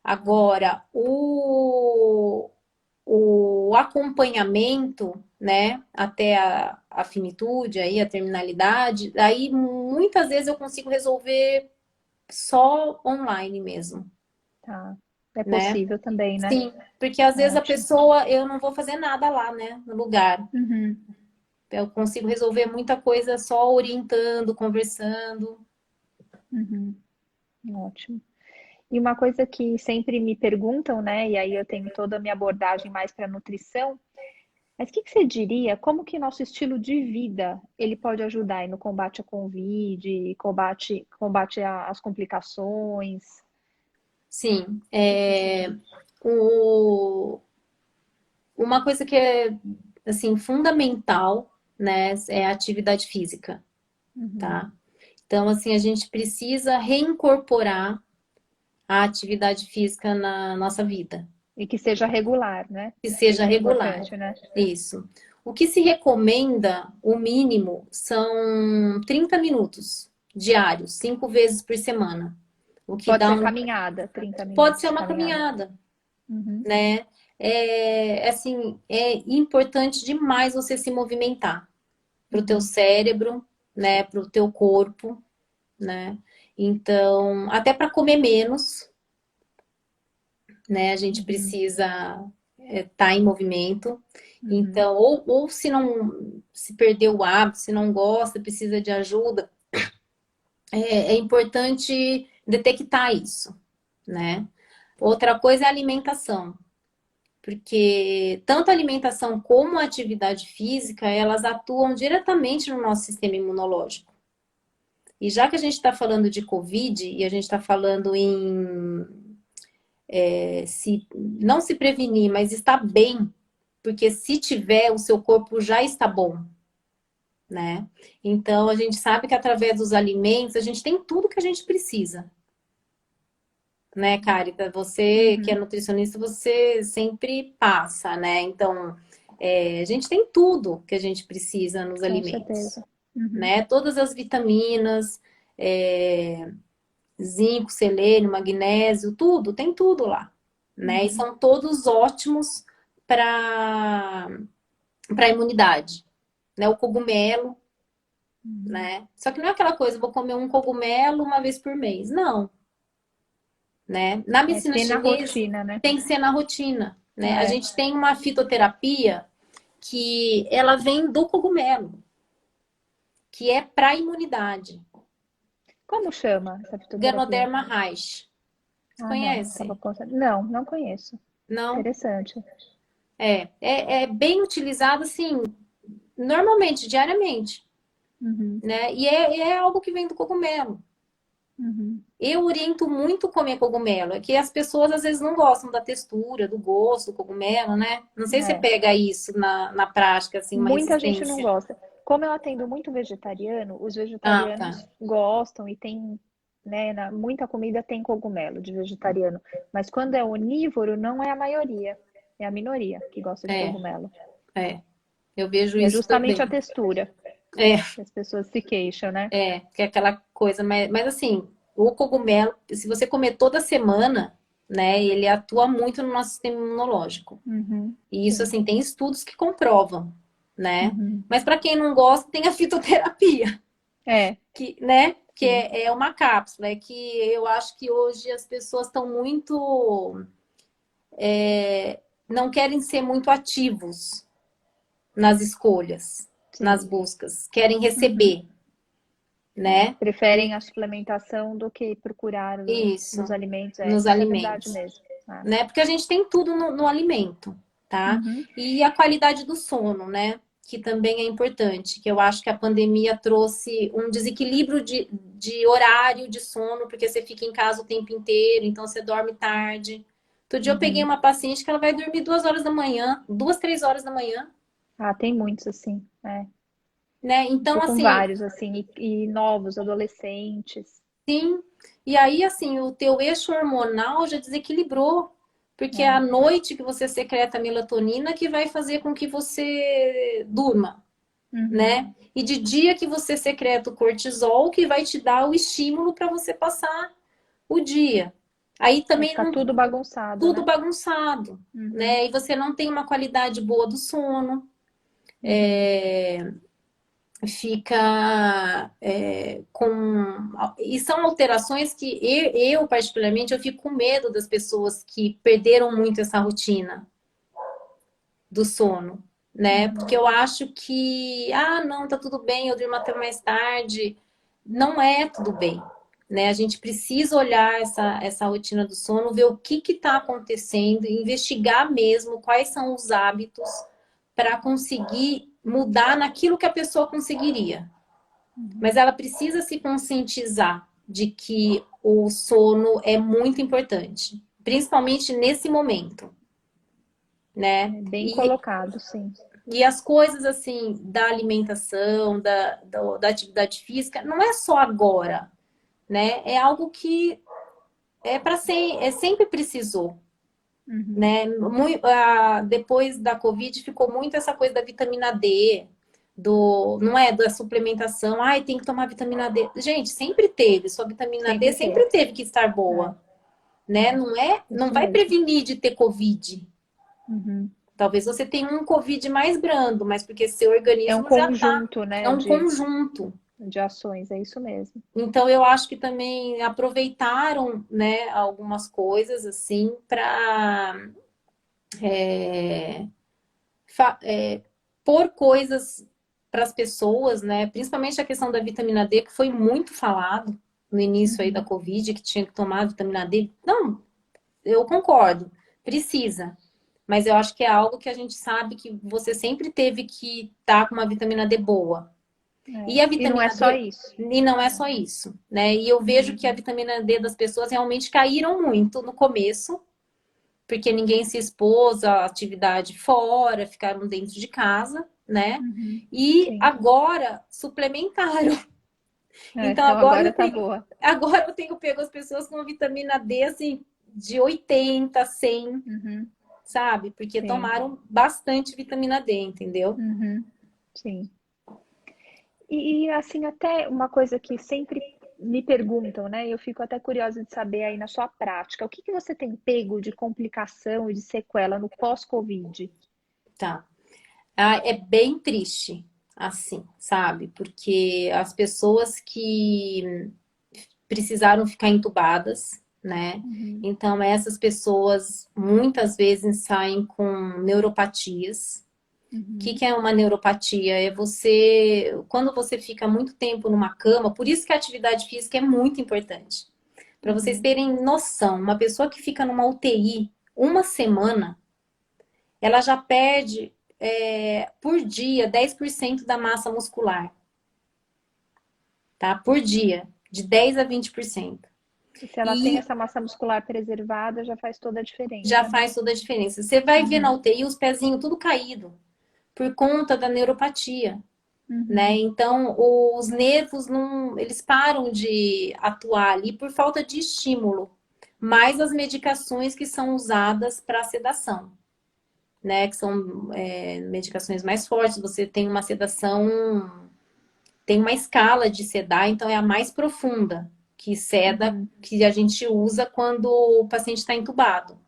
Speaker 3: Agora, o acompanhamento, né, até a finitude, aí, a terminalidade, aí muitas vezes eu consigo resolver só online mesmo,
Speaker 2: Tá. É
Speaker 3: né?
Speaker 2: possível também, né?
Speaker 3: Sim, porque às vezes a
Speaker 2: Ótimo.
Speaker 3: pessoa, eu não vou fazer nada lá, né, no lugar.
Speaker 2: Uhum.
Speaker 3: Eu consigo resolver muita coisa só orientando, conversando.
Speaker 2: Uhum. Ótimo. E uma coisa que sempre me perguntam, né? E aí eu tenho toda a minha abordagem mais para nutrição. Mas o que que você diria? Como que nosso estilo de vida ele pode ajudar aí no combate à Covid, combate às complicações?
Speaker 3: Sim,
Speaker 2: O que que você diria?
Speaker 3: o- uma coisa que é assim fundamental, né, é a atividade física,
Speaker 2: Uhum.
Speaker 3: tá? Então, assim, a gente precisa reincorporar a atividade física na nossa vida,
Speaker 2: E que seja regular, né?
Speaker 3: que seja
Speaker 2: Isso é
Speaker 3: regular.
Speaker 2: importante, né?
Speaker 3: Isso. O que se recomenda, o mínimo, são 30 minutos diários, 5 vezes por semana. O que
Speaker 2: Pode
Speaker 3: dá
Speaker 2: ser
Speaker 3: um...
Speaker 2: caminhada, 30
Speaker 3: Pode
Speaker 2: minutos
Speaker 3: ser
Speaker 2: de
Speaker 3: uma
Speaker 2: caminhada.
Speaker 3: caminhada,
Speaker 2: Uhum.
Speaker 3: né? É, assim, é importante demais você se movimentar para o teu
Speaker 2: Uhum.
Speaker 3: cérebro, né? Para o teu corpo, né? Então, até para comer menos, né? A gente
Speaker 2: Uhum.
Speaker 3: precisa estar em movimento.
Speaker 2: Uhum.
Speaker 3: Então, ou se não se perdeu o hábito, se não gosta, precisa de ajuda, é importante detectar isso, né? Outra coisa é a alimentação, porque tanto a alimentação como a atividade física, elas atuam diretamente no nosso sistema imunológico. E já que a gente está falando de Covid e a gente está falando em não se prevenir, mas estar bem, porque se tiver, o seu corpo já está bom, né? Então a gente sabe que através dos alimentos a gente tem tudo que a gente precisa, né, Carita? Você que é
Speaker 2: Uhum.
Speaker 3: nutricionista, você sempre passa, né? Então a gente tem tudo que a gente precisa nos
Speaker 2: Com
Speaker 3: alimentos,
Speaker 2: certeza. Uhum.
Speaker 3: né? Todas as vitaminas, zinco, selênio, magnésio, tudo, tem tudo lá, né? E
Speaker 2: Uhum.
Speaker 3: são todos ótimos para a imunidade, né? O cogumelo,
Speaker 2: Uhum.
Speaker 3: né? Só que não é aquela coisa, vou comer um cogumelo uma vez por mês, não, né? Na
Speaker 2: É
Speaker 3: medicina
Speaker 2: ter na
Speaker 3: chinesa
Speaker 2: rotina, né?
Speaker 3: tem que ser na rotina, né? A
Speaker 2: É.
Speaker 3: gente tem uma fitoterapia que ela vem do cogumelo, que é para imunidade.
Speaker 2: Como chama essa fitoterapia?
Speaker 3: Ganoderma Reish. Você
Speaker 2: Ah, não.
Speaker 3: conhece?
Speaker 2: Não, não conheço.
Speaker 3: Não?
Speaker 2: Interessante.
Speaker 3: É bem utilizado, assim, normalmente, diariamente,
Speaker 2: Uhum.
Speaker 3: né? E é algo que vem do cogumelo.
Speaker 2: Uhum.
Speaker 3: Eu oriento muito comer cogumelo. É que as pessoas às vezes não gostam da textura, do gosto do cogumelo, né? Não sei se você
Speaker 2: É.
Speaker 3: pega isso na prática, assim, uma
Speaker 2: Muita gente não
Speaker 3: resistência.
Speaker 2: gosta. Como eu atendo muito vegetariano, os
Speaker 3: Ah, tá.
Speaker 2: vegetarianos gostam e tem, né, muita comida tem cogumelo de vegetariano. Mas quando é onívoro, não é a maioria, é a minoria que gosta de
Speaker 3: É,
Speaker 2: cogumelo.
Speaker 3: é. Eu vejo
Speaker 2: E é
Speaker 3: isso
Speaker 2: justamente a
Speaker 3: também.
Speaker 2: textura
Speaker 3: É,
Speaker 2: que as pessoas se queixam, né?
Speaker 3: que é aquela coisa, mas assim, o cogumelo, se você comer toda semana, né, ele atua muito no nosso sistema imunológico.
Speaker 2: Uhum.
Speaker 3: E isso,
Speaker 2: Sim.
Speaker 3: assim, tem estudos que comprovam, né?
Speaker 2: Uhum.
Speaker 3: Mas para quem não gosta, tem a fitoterapia,
Speaker 2: É,
Speaker 3: que, né? Que
Speaker 2: sim.
Speaker 3: é uma cápsula. É que eu acho que hoje as pessoas estão muito... não querem ser muito ativos nas escolhas, nas
Speaker 2: Sim.
Speaker 3: buscas. Querem
Speaker 2: Uhum.
Speaker 3: receber,
Speaker 2: É,
Speaker 3: né?
Speaker 2: preferem a suplementação do que procurar nos
Speaker 3: Isso,
Speaker 2: alimentos. É,
Speaker 3: nos
Speaker 2: isso é verdade
Speaker 3: alimentos.
Speaker 2: mesmo.
Speaker 3: Né? Porque a gente tem tudo no alimento, tá?
Speaker 2: Uhum.
Speaker 3: E a qualidade do sono, né? que também é importante, que eu acho que a pandemia trouxe um desequilíbrio de horário de sono, porque você fica em casa o tempo inteiro, então você dorme tarde. Outro dia eu peguei
Speaker 2: Uhum.
Speaker 3: uma paciente que ela vai dormir 2 horas da manhã, 2, 3 horas da manhã,
Speaker 2: Ah, tem muitos assim.
Speaker 3: né?
Speaker 2: Eu
Speaker 3: Então,
Speaker 2: tô com
Speaker 3: assim,
Speaker 2: vários assim, e novos, adolescentes.
Speaker 3: sim. E aí, assim, o teu eixo hormonal já desequilibrou. Porque é à
Speaker 2: É.
Speaker 3: noite que você secreta a melatonina que vai fazer com que você durma,
Speaker 2: Uhum.
Speaker 3: né? E de dia que você secreta o cortisol que vai te dar o estímulo para você passar o dia. Aí
Speaker 2: Aí
Speaker 3: também
Speaker 2: fica
Speaker 3: não,
Speaker 2: tudo bagunçado,
Speaker 3: tudo
Speaker 2: né?
Speaker 3: bagunçado,
Speaker 2: Uhum.
Speaker 3: né? E você não tem uma qualidade boa do sono.
Speaker 2: Uhum.
Speaker 3: Fica com... E são alterações que eu, particularmente, eu fico com medo das pessoas que perderam muito essa rotina do sono, né?
Speaker 2: Uhum.
Speaker 3: Porque eu acho que, não, tá tudo bem, eu durmo até mais tarde. Não é tudo bem, né? A gente precisa olhar essa rotina do sono, ver o que está acontecendo, investigar mesmo quais são os hábitos para conseguir mudar naquilo que a pessoa conseguiria. Mas
Speaker 2: Uhum.
Speaker 3: ela precisa se conscientizar de que o sono é muito importante, principalmente nesse momento, né?
Speaker 2: É bem
Speaker 3: E
Speaker 2: colocado, sim.
Speaker 3: as coisas assim da alimentação, da atividade física, não é só agora, né? É algo que sempre precisou,
Speaker 2: Uhum.
Speaker 3: né? Depois da Covid ficou muito essa coisa da vitamina D, não é da suplementação, tem que tomar vitamina D. Gente, sempre teve, sua vitamina D
Speaker 2: Sempre
Speaker 3: sempre
Speaker 2: teve.
Speaker 3: teve que estar
Speaker 2: É,
Speaker 3: boa, né? Não
Speaker 2: isso
Speaker 3: vai
Speaker 2: mesmo.
Speaker 3: prevenir de ter Covid.
Speaker 2: Uhum.
Speaker 3: Talvez você tenha um Covid mais brando, mas porque seu
Speaker 2: É um
Speaker 3: organismo já tá.
Speaker 2: conjunto,
Speaker 3: É
Speaker 2: né,
Speaker 3: um conjunto.
Speaker 2: de ações, é isso mesmo.
Speaker 3: Então, eu acho que também aproveitaram, né, algumas coisas assim para pôr coisas para as pessoas, né? Principalmente a questão da vitamina D, que foi muito falado no início aí da
Speaker 2: Uhum.
Speaker 3: Covid, que tinha que tomar vitamina D. Não, eu concordo, precisa. Mas eu acho que é algo que a gente sabe que você sempre teve que estar com uma vitamina D boa.
Speaker 2: É.
Speaker 3: E a
Speaker 2: E não é
Speaker 3: vitamina
Speaker 2: só
Speaker 3: D,
Speaker 2: isso.
Speaker 3: e não é só isso, né? E eu vejo que a
Speaker 2: Uhum.
Speaker 3: vitamina D das pessoas realmente caíram muito no começo, porque ninguém se expôs à atividade fora, ficaram dentro de casa, né?
Speaker 2: Uhum.
Speaker 3: E
Speaker 2: Sim.
Speaker 3: agora suplementaram.
Speaker 2: É,
Speaker 3: Então
Speaker 2: então agora tá boa.
Speaker 3: agora eu tenho pego as pessoas com vitamina D assim de 80, 100,
Speaker 2: Uhum.
Speaker 3: sabe? Porque
Speaker 2: Sim.
Speaker 3: tomaram bastante vitamina D, entendeu?
Speaker 2: Uhum. Sim. Assim, até uma coisa que sempre me perguntam, né? Eu fico até curiosa de saber aí na sua prática, o que que você tem pego de complicação e de sequela no pós-Covid?
Speaker 3: Tá. É bem triste, assim, sabe? Porque as pessoas que precisaram ficar entubadas, né?
Speaker 2: Uhum.
Speaker 3: Então, essas pessoas muitas vezes saem com neuropatias. O que
Speaker 2: Uhum.
Speaker 3: que é uma neuropatia? É quando você fica muito tempo numa cama, por isso que a atividade física é muito importante. Para vocês
Speaker 2: Uhum.
Speaker 3: terem noção, uma pessoa que fica numa UTI uma semana, ela já perde por dia 10% da massa muscular, tá? Por dia, de 10 a 20%.
Speaker 2: E se ela tem
Speaker 3: E
Speaker 2: essa massa muscular preservada, já faz toda a
Speaker 3: já
Speaker 2: diferença, né?
Speaker 3: faz toda a diferença. Você vai ver na
Speaker 2: Uhum.
Speaker 3: UTI os pezinhos tudo caído por conta da neuropatia, né?
Speaker 2: Uhum.
Speaker 3: Então, os nervos não, eles param de atuar ali por falta de estímulo, mais as medicações que são usadas para sedação, né? Que são medicações mais fortes. Você tem uma sedação, tem uma escala de sedar, então é a mais profunda que seda,
Speaker 2: Uhum.
Speaker 3: que a gente usa quando o paciente está entubado.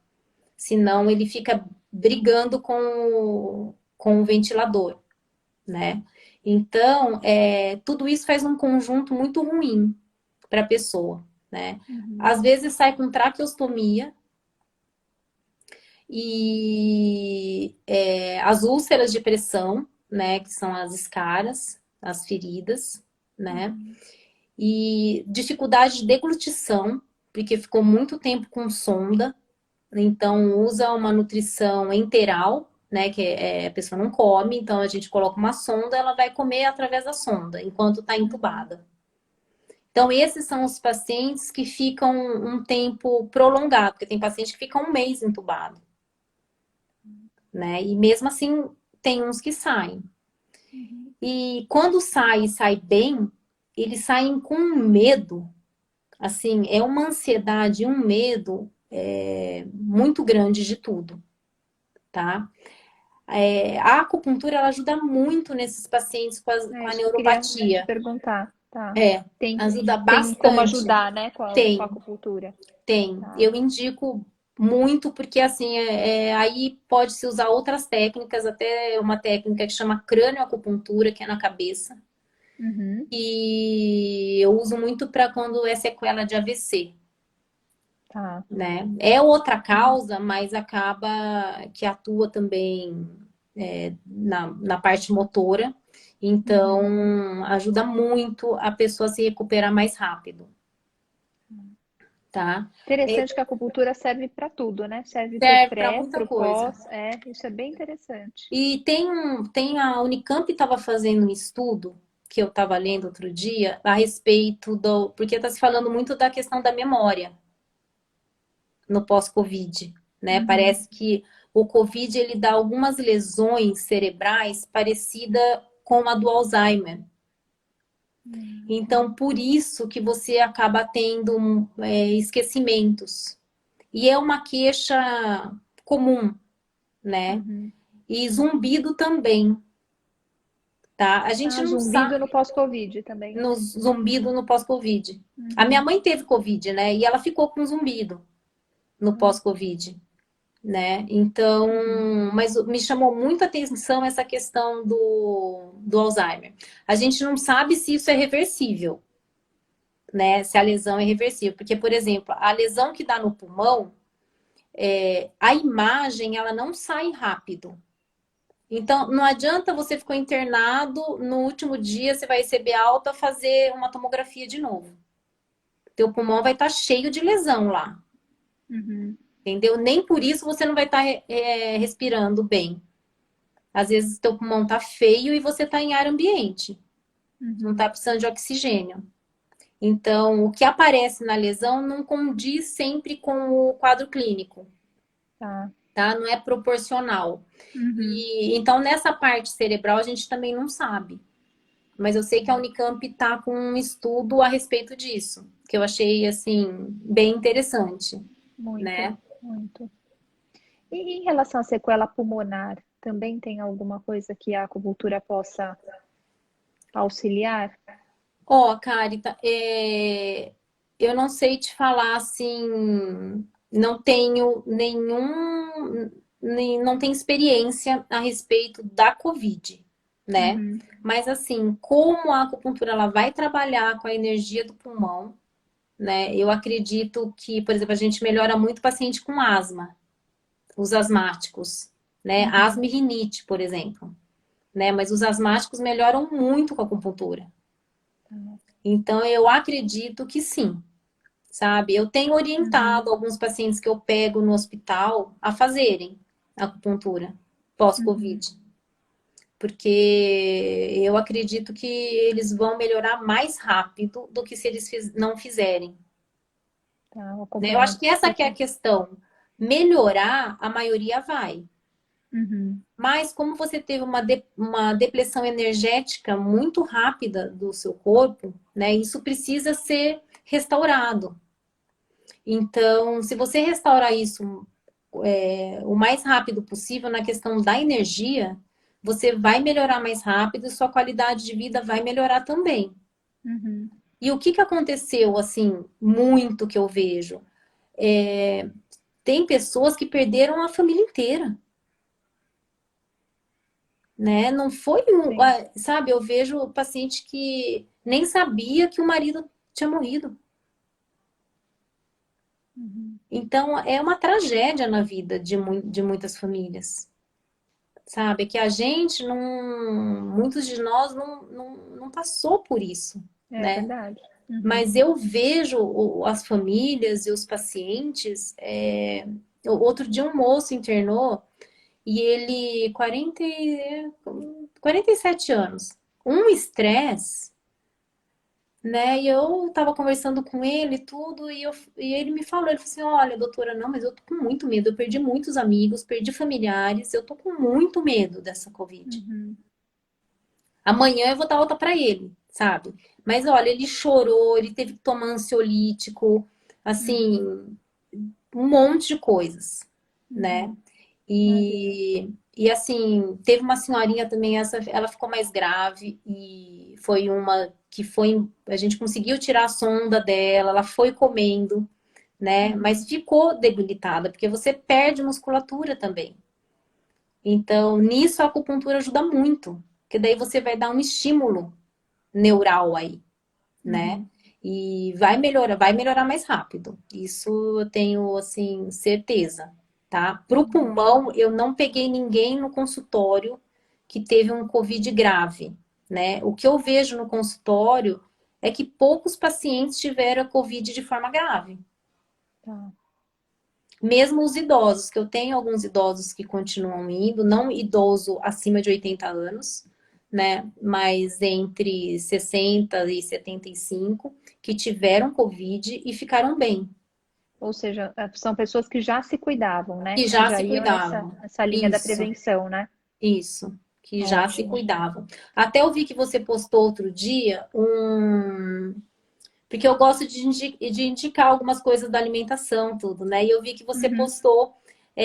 Speaker 3: Senão ele fica brigando com o ventilador, né? Então, tudo isso faz um conjunto muito ruim para a pessoa, né?
Speaker 2: Uhum.
Speaker 3: Às vezes sai com traqueostomia e as úlceras de pressão, né? Que são as escaras, as feridas, né?
Speaker 2: Uhum.
Speaker 3: E dificuldade de deglutição, porque ficou muito tempo com sonda, então usa uma nutrição enteral, né? Que a pessoa não come, então a gente coloca uma sonda, ela vai comer através da sonda, enquanto está entubada. Então, esses são os pacientes que ficam um tempo prolongado, porque tem paciente que fica um mês entubado, né? E mesmo assim, tem uns que saem. E quando sai bem, eles saem com medo. Assim, é uma ansiedade, um medo muito grande de tudo, tá? A acupuntura, ela ajuda muito nesses pacientes com a
Speaker 2: Isso que eu queria te
Speaker 3: neuropatia.
Speaker 2: perguntar, tá?
Speaker 3: Ajuda
Speaker 2: Tem como
Speaker 3: bastante.
Speaker 2: ajudar, né, com a
Speaker 3: Tem,
Speaker 2: acupuntura.
Speaker 3: tem.
Speaker 2: Tá.
Speaker 3: Eu indico muito, porque assim, aí pode-se usar outras técnicas, até uma técnica que chama crânioacupuntura, que é na cabeça.
Speaker 2: Uhum.
Speaker 3: E eu uso muito para quando é sequela de AVC,
Speaker 2: Tá.
Speaker 3: né? É outra causa, mas acaba que atua também na parte motora. Então, ajuda muito a pessoa a se recuperar mais rápido, tá?
Speaker 2: Interessante que a acupuntura serve para tudo, né? Serve para o
Speaker 3: Serve para
Speaker 2: pré,
Speaker 3: muita
Speaker 2: para o
Speaker 3: coisa.
Speaker 2: pós. Isso é bem interessante.
Speaker 3: E tem a Unicamp estava fazendo um estudo que eu estava lendo outro dia a respeito do. Porque está se falando muito da questão da memória no pós-Covid, né? Parece que o Covid ele dá algumas lesões cerebrais parecida com a do Alzheimer. Então, por isso que você acaba tendo esquecimentos. E é uma queixa comum, né? E zumbido também, tá? A gente não
Speaker 2: Zumbido no
Speaker 3: sabe
Speaker 2: pós-Covid também.
Speaker 3: no zumbido no pós-Covid. A minha mãe teve Covid, né? E ela ficou com zumbido no pós-Covid, né? Então, mas me chamou muito a atenção essa questão do Alzheimer. A gente não sabe se isso é reversível, né? Se a lesão é reversível. Porque, por exemplo, a lesão que dá no pulmão, a imagem, ela não sai rápido. Então, não adianta você ficar internado, no último dia você vai receber alta, fazer uma tomografia de novo. Teu pulmão vai estar cheio de lesão lá. Entendeu? Nem por isso você não vai estar respirando bem. Às vezes teu pulmão tá feio e você tá em ar ambiente. Não tá precisando de oxigênio. Então, o que aparece na lesão não condiz sempre com o quadro clínico. Tá? Não é proporcional. E, então, nessa parte cerebral, a gente também não sabe. Mas eu sei que a Unicamp está com um estudo a respeito disso, que eu achei, assim, bem interessante.
Speaker 2: Muito,
Speaker 3: Né?
Speaker 2: muito. E em relação à sequela pulmonar, também tem alguma coisa que a acupuntura possa auxiliar?
Speaker 3: Carita, eu não sei te falar, assim, não tenho não tenho experiência a respeito da Covid, né? Mas, assim, como a acupuntura ela vai trabalhar com a energia do pulmão, né? Eu acredito que, por exemplo, a gente melhora muito o paciente com asma, os asmáticos, né? Asma e rinite, por exemplo, né? Mas os asmáticos melhoram muito com a acupuntura. Então, eu acredito que sim, sabe? Eu tenho orientado alguns pacientes que eu pego no hospital a fazerem acupuntura pós-Covid. Porque eu acredito que eles vão melhorar mais rápido do que se eles não fizerem. Né? Eu acho que essa que é a questão. Melhorar, a maioria vai. Mas como você teve uma depressão energética muito rápida do seu corpo, né? Isso precisa ser restaurado. Então, se você restaurar isso o mais rápido possível na questão da energia, você vai melhorar mais rápido e sua qualidade de vida vai melhorar também. E o que aconteceu, assim, muito que eu vejo? Tem pessoas que perderam a família inteira. Né? Não foi sabe, eu vejo paciente que nem sabia que o marido tinha morrido. Então, é uma tragédia na vida de muitas famílias. Sabe? Que a gente muitos de nós não passou por isso, né?
Speaker 2: Verdade.
Speaker 3: Mas eu vejo as famílias e os pacientes. Outro dia um moço internou e ele, 47 anos. Um estresse, né? E eu tava conversando com ele e tudo, e ele me falou, ele falou assim, olha, doutora, não, mas eu tô com muito medo, eu perdi muitos amigos, perdi familiares, eu tô com muito medo dessa Covid.
Speaker 2: Uhum.
Speaker 3: Amanhã eu vou dar alta pra ele, sabe? Mas olha, ele chorou, ele teve que tomar ansiolítico, assim, um monte de coisas, né?
Speaker 2: Uhum.
Speaker 3: E assim, teve uma senhorinha também, ela ficou mais grave e foi uma que foi, a gente conseguiu tirar a sonda dela, ela foi comendo, né? Mas ficou debilitada, porque você perde musculatura também. Então, nisso a acupuntura ajuda muito, porque daí você vai dar um estímulo neural aí, né?
Speaker 2: Uhum.
Speaker 3: E vai melhorar mais rápido. Isso eu tenho, assim, certeza, tá? Pro pulmão, eu não peguei ninguém no consultório que teve um COVID grave, né? O que eu vejo no consultório é que poucos pacientes tiveram a COVID de forma grave.
Speaker 2: Tá.
Speaker 3: Mesmo os idosos, que eu tenho alguns idosos que continuam indo, não idoso acima de 80 anos, né? Mas entre 60 e 75, que tiveram Covid e ficaram bem.
Speaker 2: Ou seja, são pessoas que já se cuidavam, né?
Speaker 3: Que
Speaker 2: Que
Speaker 3: já
Speaker 2: já
Speaker 3: se
Speaker 2: iam
Speaker 3: cuidavam.
Speaker 2: nessa linha da
Speaker 3: Isso,
Speaker 2: prevenção, né?
Speaker 3: isso. Que já se
Speaker 2: Ótimo.
Speaker 3: cuidavam. Até eu vi que você postou outro dia porque eu gosto de indicar algumas coisas da alimentação, tudo, né? E eu vi que você
Speaker 2: Uhum.
Speaker 3: postou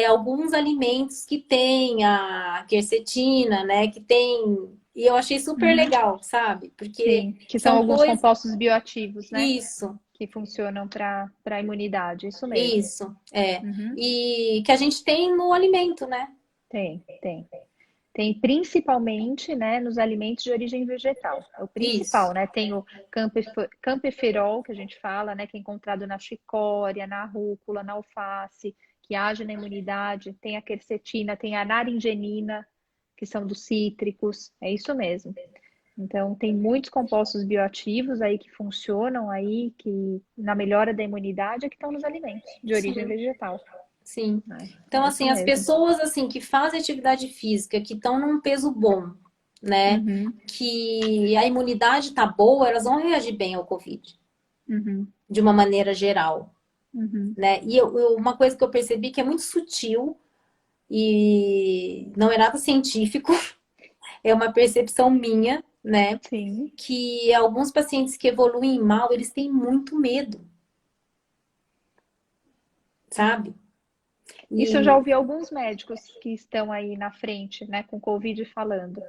Speaker 3: alguns alimentos que tem a quercetina, né? Que tem. E eu achei super
Speaker 2: Uhum.
Speaker 3: legal, sabe? Porque
Speaker 2: Sim, que são
Speaker 3: são
Speaker 2: alguns
Speaker 3: coisas.
Speaker 2: compostos bioativos, né?
Speaker 3: Isso,
Speaker 2: Que funcionam para a imunidade, isso mesmo.
Speaker 3: isso, é.
Speaker 2: Uhum.
Speaker 3: E que a gente tem no alimento, né?
Speaker 2: Tem, tem. Tem principalmente, né, nos alimentos de origem vegetal. É o
Speaker 3: Isso,
Speaker 2: principal, né? Tem o campeferol, que a gente fala, né, que é encontrado na chicória, na rúcula, na alface, que age na imunidade. Tem a quercetina, tem a naringenina, que são dos cítricos. É isso mesmo. Então, tem muitos compostos bioativos aí que funcionam aí, que na melhora da imunidade, é que estão nos alimentos de origem
Speaker 3: sim.
Speaker 2: vegetal.
Speaker 3: Sim. Então,
Speaker 2: É isso
Speaker 3: assim, as
Speaker 2: mesmo.
Speaker 3: pessoas assim que fazem atividade física, que estão num peso bom, né?
Speaker 2: Uhum,
Speaker 3: Que a imunidade tá boa, elas vão reagir bem ao Covid,
Speaker 2: uhum,
Speaker 3: de uma maneira geral,
Speaker 2: uhum.
Speaker 3: né? E uma coisa que eu percebi que é muito sutil e não é nada científico, é uma percepção minha, né?
Speaker 2: Sim.
Speaker 3: Que alguns pacientes que evoluem mal, eles têm muito medo, sabe?
Speaker 2: Isso eu já
Speaker 3: E
Speaker 2: ouvi alguns médicos que estão aí na frente, né, com Covid falando,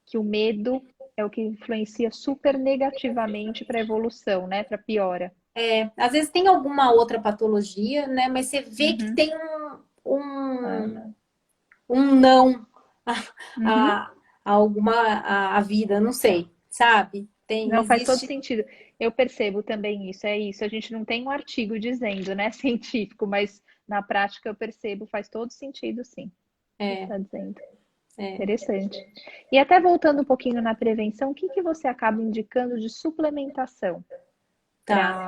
Speaker 2: que o medo é o que influencia super negativamente para a evolução, né, para piora.
Speaker 3: às vezes tem alguma outra patologia, né? Mas você vê que
Speaker 2: Uhum,
Speaker 3: tem
Speaker 2: é.
Speaker 3: um não
Speaker 2: Uhum.
Speaker 3: a, a alguma a vida, não sei, sabe? Tem,
Speaker 2: Não faz todo
Speaker 3: existe.
Speaker 2: sentido. Eu percebo também isso, é isso. A gente não tem um artigo dizendo, né, científico, mas na prática eu percebo, faz todo sentido, sim. Você
Speaker 3: É,
Speaker 2: está dizendo.
Speaker 3: é,
Speaker 2: Interessante. E até voltando um pouquinho na prevenção, o que que você acaba indicando de suplementação
Speaker 3: tá.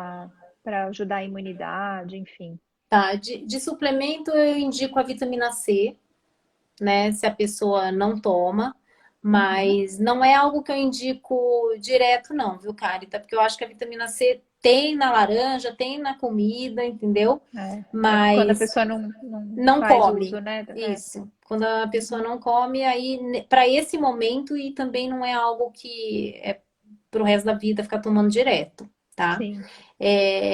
Speaker 2: para ajudar a imunidade, enfim?
Speaker 3: Tá. De suplemento eu indico a vitamina C, né? Se a pessoa não toma.
Speaker 2: Uhum.
Speaker 3: Mas não é algo que eu indico direto, não, viu, Carita? Porque eu acho que a vitamina C tem na laranja, tem na comida, entendeu?
Speaker 2: É quando a
Speaker 3: Mas
Speaker 2: pessoa não
Speaker 3: não
Speaker 2: faz
Speaker 3: come.
Speaker 2: uso, né? É.
Speaker 3: Isso. Quando a pessoa
Speaker 2: Uhum.
Speaker 3: não come, aí para esse momento e também não é algo que é pro resto da vida ficar tomando direto, tá?
Speaker 2: Sim.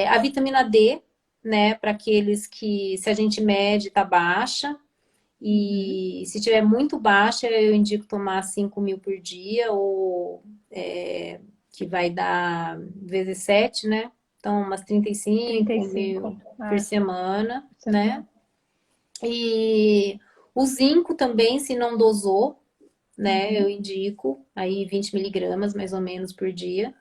Speaker 3: A vitamina D, né, para aqueles que se a gente mede tá baixa
Speaker 2: Uhum.
Speaker 3: e se tiver muito baixa, eu indico tomar 5.000 por dia ou que vai dar vezes 7, né? Então, umas trinta e
Speaker 2: trinta e
Speaker 3: cinco
Speaker 2: cinco
Speaker 3: mil por
Speaker 2: é,
Speaker 3: semana,
Speaker 2: por
Speaker 3: né?
Speaker 2: semana.
Speaker 3: E o zinco também, se não dosou, né? Eu
Speaker 2: Uhum.
Speaker 3: indico aí 20 miligramas mais ou menos por dia.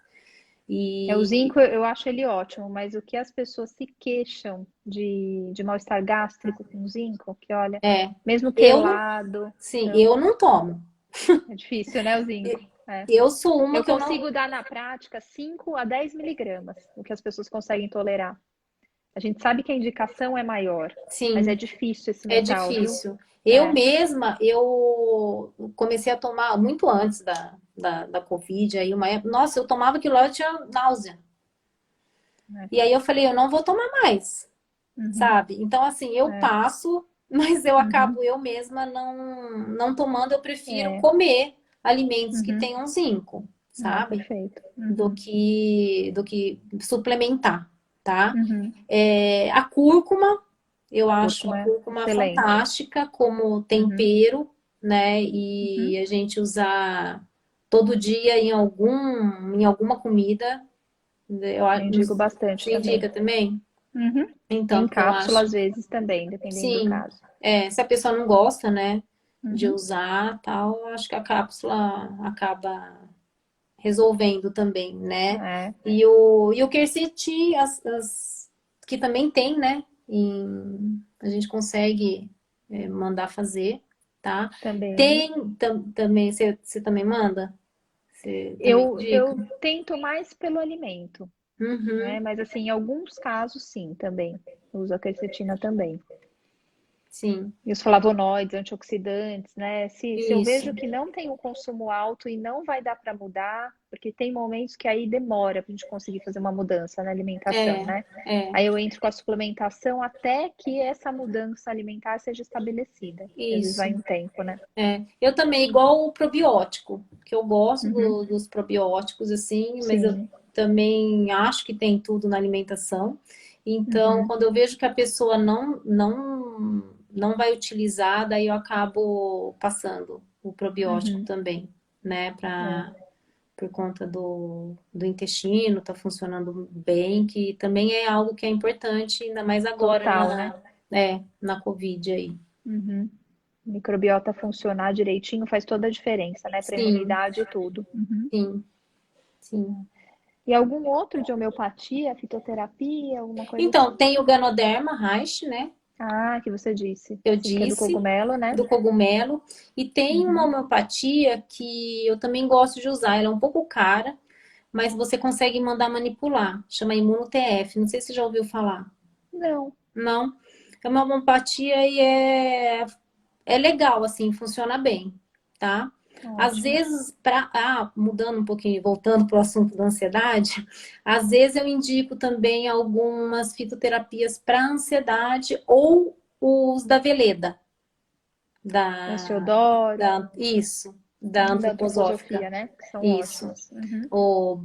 Speaker 2: É, o
Speaker 3: E
Speaker 2: zinco eu acho ele ótimo, mas o que as pessoas se queixam de mal-estar gástrico com zinco, que olha,
Speaker 3: é,
Speaker 2: mesmo
Speaker 3: eu não,
Speaker 2: quelado,
Speaker 3: sim, eu
Speaker 2: então
Speaker 3: não tomo.
Speaker 2: é difícil, né, o zinco. É.
Speaker 3: Eu sou uma
Speaker 2: Eu
Speaker 3: que eu não.
Speaker 2: consigo dar na prática 5 a 10 miligramas, o que as pessoas conseguem tolerar. A gente sabe que a indicação é maior, mas é
Speaker 3: Sim,
Speaker 2: difícil esse
Speaker 3: é
Speaker 2: local, viu?
Speaker 3: difícil. Eu
Speaker 2: É,
Speaker 3: mesma, eu comecei a tomar muito antes da Covid, aí uma época, nossa, eu tomava aquilo lá, eu tinha náusea.
Speaker 2: é.
Speaker 3: E aí eu falei, eu não vou tomar mais,
Speaker 2: Uhum,
Speaker 3: sabe? Então, assim, eu
Speaker 2: é,
Speaker 3: passo, mas eu
Speaker 2: uhum,
Speaker 3: acabo eu mesma não tomando, eu prefiro
Speaker 2: é,
Speaker 3: comer alimentos que
Speaker 2: uhum.
Speaker 3: tenham zinco,
Speaker 2: Ah,
Speaker 3: sabe?
Speaker 2: perfeito.
Speaker 3: do
Speaker 2: Uhum,
Speaker 3: que, do que suplementar, tá?
Speaker 2: uhum.
Speaker 3: A cúrcuma, eu acho a
Speaker 2: Cúrcuma é
Speaker 3: cúrcuma
Speaker 2: excelente.
Speaker 3: fantástica como
Speaker 2: Uhum,
Speaker 3: tempero, né?
Speaker 2: uhum.
Speaker 3: E a gente usar todo dia em alguma comida,
Speaker 2: Eu indico bastante
Speaker 3: você
Speaker 2: também.
Speaker 3: indica também?
Speaker 2: Uhum.
Speaker 3: Então,
Speaker 2: Em
Speaker 3: porque eu
Speaker 2: cápsula,
Speaker 3: acho,
Speaker 2: às vezes, também, dependendo do
Speaker 3: sim,
Speaker 2: caso.
Speaker 3: se a pessoa não gosta, né, de
Speaker 2: Uhum.
Speaker 3: usar, tal, eu acho que a cápsula acaba resolvendo também, né?
Speaker 2: É,
Speaker 3: E o quercetim, que também tem, né? A gente consegue mandar fazer, tá?
Speaker 2: também.
Speaker 3: Tem também, você também manda? Você também
Speaker 2: Eu
Speaker 3: indica?
Speaker 2: tento mais pelo alimento, né?
Speaker 3: Uhum,
Speaker 2: Mas, assim, em alguns casos, sim, também. Eu uso a quercetina também.
Speaker 3: sim,
Speaker 2: E os flavonoides, antioxidantes, né? Se eu
Speaker 3: isso,
Speaker 2: vejo que não tem um consumo alto e não vai dar para mudar, porque tem momentos que aí demora para a gente conseguir fazer uma mudança na alimentação,
Speaker 3: é,
Speaker 2: né?
Speaker 3: é,
Speaker 2: Aí eu entro com a suplementação até que essa mudança alimentar seja estabelecida. E às vezes vai
Speaker 3: isso.
Speaker 2: um tempo, né?
Speaker 3: Eu também, igual o probiótico, que eu gosto
Speaker 2: Uhum,
Speaker 3: dos probióticos, assim, mas eu
Speaker 2: sim.
Speaker 3: também acho que tem tudo na alimentação. Então,
Speaker 2: Uhum,
Speaker 3: quando eu vejo que a pessoa não vai utilizar, daí eu acabo passando o probiótico
Speaker 2: uhum,
Speaker 3: também, né,
Speaker 2: é.
Speaker 3: por conta do intestino, tá funcionando bem, que também é algo que é importante, ainda mais agora
Speaker 2: Total, né?
Speaker 3: na Covid aí.
Speaker 2: Uhum. Microbiota funcionar direitinho faz toda a diferença, né? Para
Speaker 3: Sim,
Speaker 2: imunidade e tudo. Uhum.
Speaker 3: sim, sim.
Speaker 2: E algum outro de homeopatia, fitoterapia, alguma coisa
Speaker 3: Então,
Speaker 2: assim?
Speaker 3: tem o Ganoderma Reishi, né?
Speaker 2: Ah, que você disse.
Speaker 3: Eu
Speaker 2: Sim, que é do
Speaker 3: disse,
Speaker 2: cogumelo, né?
Speaker 3: do cogumelo. E tem uma
Speaker 2: Uhum.
Speaker 3: homeopatia que eu também gosto de usar. Ela é um pouco cara, mas você consegue mandar manipular. Chama Imuno TF. Não sei se você já ouviu falar.
Speaker 2: Não.
Speaker 3: Não. É uma homeopatia e é legal, assim, funciona bem, tá? Às
Speaker 2: Ótimo.
Speaker 3: vezes, mudando um pouquinho, voltando para o assunto da ansiedade, às vezes eu indico também algumas fitoterapias para ansiedade ou os da Veleda, da,
Speaker 2: Ansiodoro,
Speaker 3: isso, da
Speaker 2: da
Speaker 3: antroposófica,
Speaker 2: antroposofia, né? Que são
Speaker 3: isso.
Speaker 2: ótimas. Uhum.
Speaker 3: O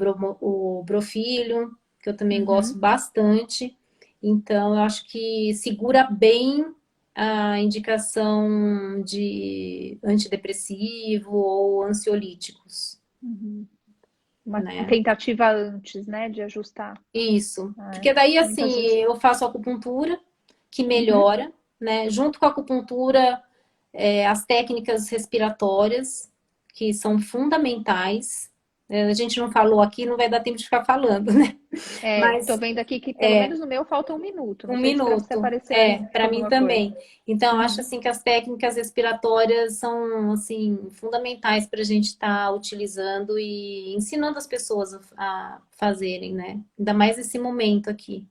Speaker 3: Brofílio, que eu também gosto
Speaker 2: Uhum.
Speaker 3: bastante. Então, eu acho que segura bem a indicação de antidepressivo ou ansiolíticos,
Speaker 2: Uhum. Uma
Speaker 3: né?
Speaker 2: tentativa antes, né? De ajustar.
Speaker 3: Isso.
Speaker 2: É.
Speaker 3: Porque daí, assim,
Speaker 2: Muitas vezes.
Speaker 3: eu faço acupuntura, que
Speaker 2: Uhum.
Speaker 3: melhora, né? Junto com a acupuntura, as técnicas respiratórias, que são fundamentais. A gente não falou aqui, não vai dar tempo de ficar falando, né?
Speaker 2: É, tô
Speaker 3: Mas
Speaker 2: vendo aqui que pelo menos no meu falta 1 minuto. Não
Speaker 3: um
Speaker 2: sei se para você
Speaker 3: minuto,
Speaker 2: apareceu
Speaker 3: para mim
Speaker 2: alguma coisa.
Speaker 3: também. Então, eu acho
Speaker 2: Uhum.
Speaker 3: assim que as técnicas respiratórias são assim fundamentais para a gente estar utilizando e ensinando as pessoas a fazerem, né? Ainda mais nesse momento aqui.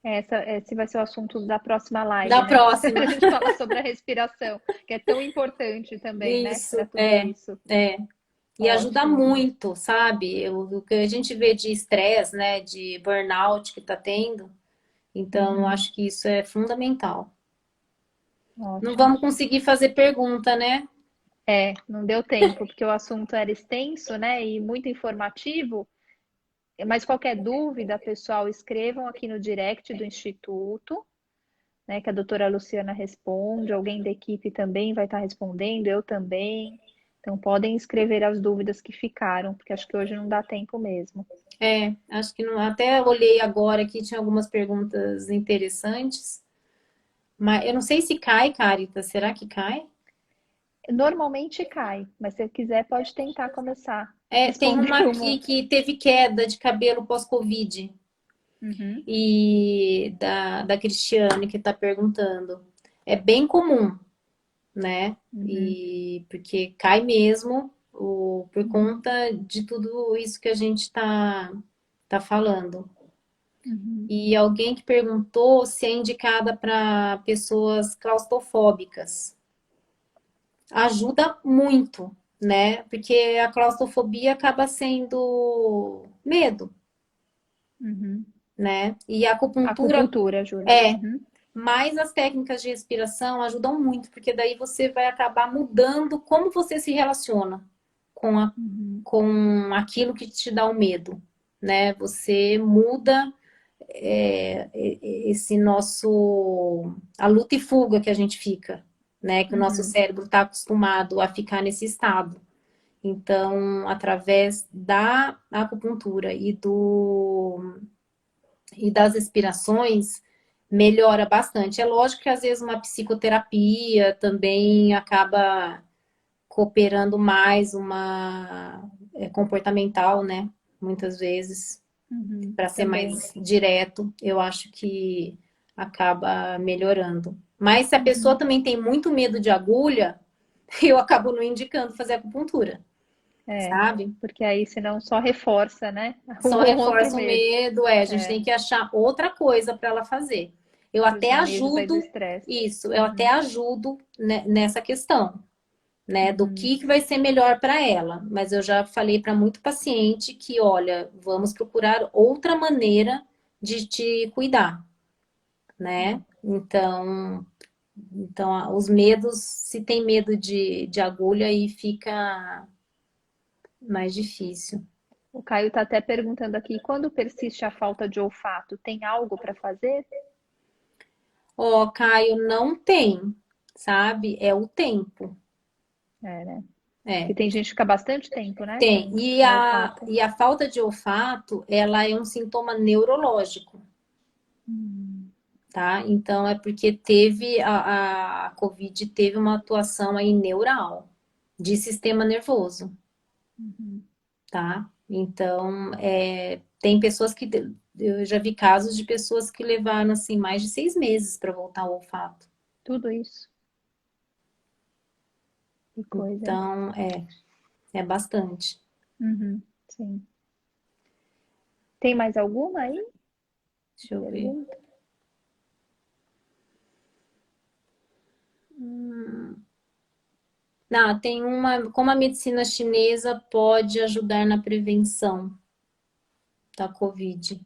Speaker 2: Esse vai ser o assunto da próxima live,
Speaker 3: Da
Speaker 2: né?
Speaker 3: próxima.
Speaker 2: A gente fala sobre a respiração, que é tão importante também, né? Para
Speaker 3: Isso,
Speaker 2: tudo isso.
Speaker 3: é. E ajuda
Speaker 2: Ótimo.
Speaker 3: muito, sabe? O que a gente vê de estresse, né? De burnout que tá tendo. Então, eu
Speaker 2: Uhum.
Speaker 3: acho que isso é fundamental. Não
Speaker 2: Ótimo.
Speaker 3: vamos conseguir fazer pergunta, né?
Speaker 2: Não deu tempo, porque o assunto era extenso, né? E muito informativo. Mas qualquer dúvida, pessoal, escrevam aqui no direct do Instituto, né? Que a doutora Luciana responde, alguém da equipe também vai estar respondendo, eu também. Então podem escrever as dúvidas que ficaram, porque acho que hoje não dá tempo mesmo.
Speaker 3: Acho que não. Até olhei agora aqui, tinha algumas perguntas interessantes. Mas eu não sei se cai, Carita. Será que cai?
Speaker 2: Normalmente cai, mas se quiser pode tentar começar a
Speaker 3: Tem
Speaker 2: responder
Speaker 3: uma aqui
Speaker 2: uma.
Speaker 3: que teve queda de cabelo pós-Covid.
Speaker 2: Uhum,
Speaker 3: E da Cristiane que está perguntando. É bem comum, né?
Speaker 2: uhum,
Speaker 3: E porque cai mesmo por
Speaker 2: uhum.
Speaker 3: conta de tudo isso que a gente tá falando. E alguém que perguntou se é indicada para pessoas claustrofóbicas. Ajuda muito, né? Porque a claustrofobia acaba sendo medo,
Speaker 2: Uhum.
Speaker 3: né? E a acupuntura
Speaker 2: Acupuntura ajuda.
Speaker 3: é, mas as técnicas de respiração ajudam muito, porque daí você vai acabar mudando como você se relaciona com aquilo que te dá o medo, né? Você muda esse a luta e fuga que a gente fica, né? Que o nosso cérebro está acostumado a ficar nesse estado. Então, através da acupuntura e das respirações, melhora bastante. É lógico que às vezes uma psicoterapia também acaba cooperando mais, uma comportamental, né? Muitas vezes, para ser
Speaker 2: Também.
Speaker 3: mais direto, eu acho que acaba melhorando. Mas se a pessoa também tem muito medo de agulha, eu acabo não indicando fazer acupuntura, sabe?
Speaker 2: Porque aí senão só reforça, né?
Speaker 3: Só
Speaker 2: O outro
Speaker 3: reforça o
Speaker 2: medo.
Speaker 3: medo, a gente tem que achar outra coisa para ela fazer. Eu
Speaker 2: Dos
Speaker 3: até
Speaker 2: medos aí do
Speaker 3: ajudo
Speaker 2: estresse.
Speaker 3: isso, eu até ajudo nessa questão, né, do que vai ser melhor para ela. Mas eu já falei para muito paciente que, olha, vamos procurar outra maneira de te cuidar, né? Então, os medos, se tem medo de agulha, aí fica mais difícil.
Speaker 2: O Caio está até perguntando aqui, quando persiste a falta de olfato, tem algo para fazer?
Speaker 3: Ó, Caio, não tem, sabe? É o tempo.
Speaker 2: Né?
Speaker 3: É,
Speaker 2: Porque tem gente que fica bastante tempo, né?
Speaker 3: tem. E
Speaker 2: Com
Speaker 3: a,
Speaker 2: olfato.
Speaker 3: e a falta de olfato, ela é um sintoma neurológico, tá? Então, é porque a COVID teve uma atuação aí neural, de sistema nervoso, tá? Então, tem pessoas que, eu já vi casos de pessoas que levaram, assim, mais de 6 meses para voltar ao olfato.
Speaker 2: Tudo isso. Que coisa, hein?
Speaker 3: Então, é bastante.
Speaker 2: Sim. Tem mais alguma aí?
Speaker 3: Deixa eu ver.
Speaker 2: Pergunta?
Speaker 3: Não, tem como a medicina chinesa pode ajudar na prevenção da Covid.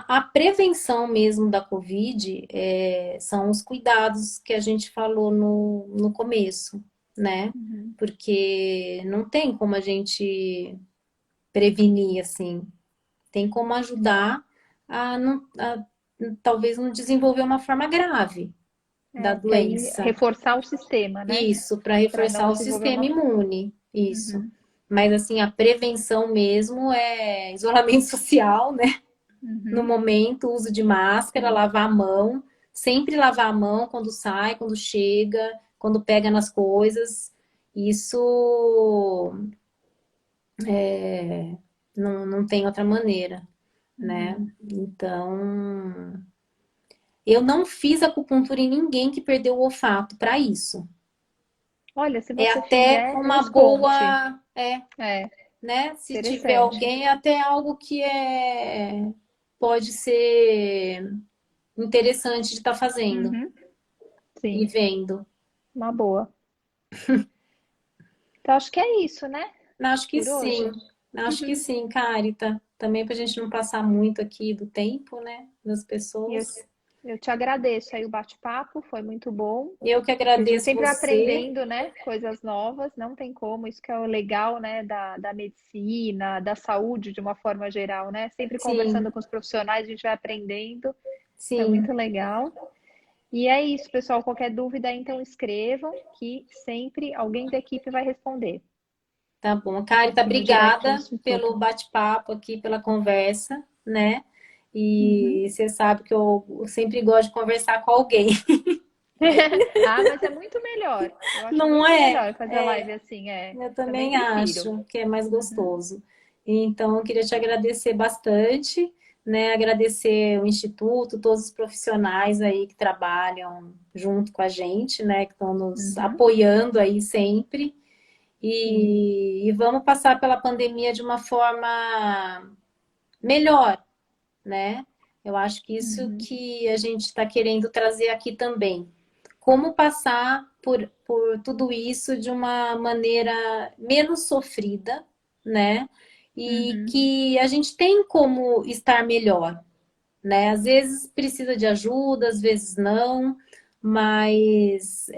Speaker 3: A prevenção mesmo da Covid são os cuidados que a gente falou no começo, né? Porque não tem como a gente prevenir assim. Tem como ajudar talvez não desenvolver uma forma grave da
Speaker 2: Que aí
Speaker 3: doença.
Speaker 2: reforçar o sistema, né?
Speaker 3: Isso, para
Speaker 2: Para
Speaker 3: reforçar
Speaker 2: não
Speaker 3: o
Speaker 2: desenvolver
Speaker 3: sistema
Speaker 2: uma.
Speaker 3: imune. Isso. Mas assim, a prevenção mesmo é isolamento social, né? No momento, uso de máscara, lavar a mão, sempre lavar a mão quando sai, quando chega, quando pega nas coisas. Isso não tem outra maneira, né? Então, eu não fiz acupuntura em ninguém que perdeu o olfato para isso.
Speaker 2: Olha, se
Speaker 3: É
Speaker 2: você
Speaker 3: até
Speaker 2: fizer,
Speaker 3: uma
Speaker 2: nos conte.
Speaker 3: boa,
Speaker 2: É,
Speaker 3: né? Se tiver
Speaker 2: interessante.
Speaker 3: alguém, é até algo que pode ser interessante de estar fazendo e
Speaker 2: Sim,
Speaker 3: vendo.
Speaker 2: uma boa. Então, acho que é isso, né?
Speaker 3: Acho que
Speaker 2: Por
Speaker 3: sim.
Speaker 2: hoje.
Speaker 3: Acho que sim, Carita. Também para a gente não passar muito aqui do tempo, né? Das
Speaker 2: E eu,
Speaker 3: pessoas.
Speaker 2: eu te agradeço aí o bate-papo, foi muito bom.
Speaker 3: Eu que
Speaker 2: Que a gente
Speaker 3: agradeço
Speaker 2: sempre
Speaker 3: você.
Speaker 2: aprendendo, né? Coisas novas, não tem como. Isso que é o legal, né? Da medicina, da saúde de uma forma geral, né? Sempre
Speaker 3: Sim,
Speaker 2: conversando com os profissionais, a gente vai aprendendo. Isso é
Speaker 3: sim.
Speaker 2: muito legal. E é isso, pessoal. Qualquer dúvida, então escrevam, que sempre alguém da equipe vai responder
Speaker 3: Tá bom. Carita,
Speaker 2: aqui no direct do
Speaker 3: obrigada pelo
Speaker 2: Instituto.
Speaker 3: bate-papo aqui, pela conversa, né? E você sabe que eu sempre gosto de conversar com alguém.
Speaker 2: Ah, mas é muito melhor. Eu acho
Speaker 3: Não
Speaker 2: muito
Speaker 3: é?
Speaker 2: melhor fazer live assim,
Speaker 3: Eu
Speaker 2: Também
Speaker 3: também
Speaker 2: prefiro.
Speaker 3: acho que é mais gostoso. Então, eu queria te agradecer bastante, né? Agradecer o Instituto, todos os profissionais aí que trabalham junto com a gente, né? Que estão nos apoiando aí sempre. E vamos passar pela pandemia de uma forma melhor, né? Eu acho que isso
Speaker 2: Uhum.
Speaker 3: que a gente está querendo trazer aqui também. Como passar por tudo isso de uma maneira menos sofrida, né? E
Speaker 2: Uhum.
Speaker 3: que a gente tem como estar melhor, né? Às vezes precisa de ajuda, às vezes não, mas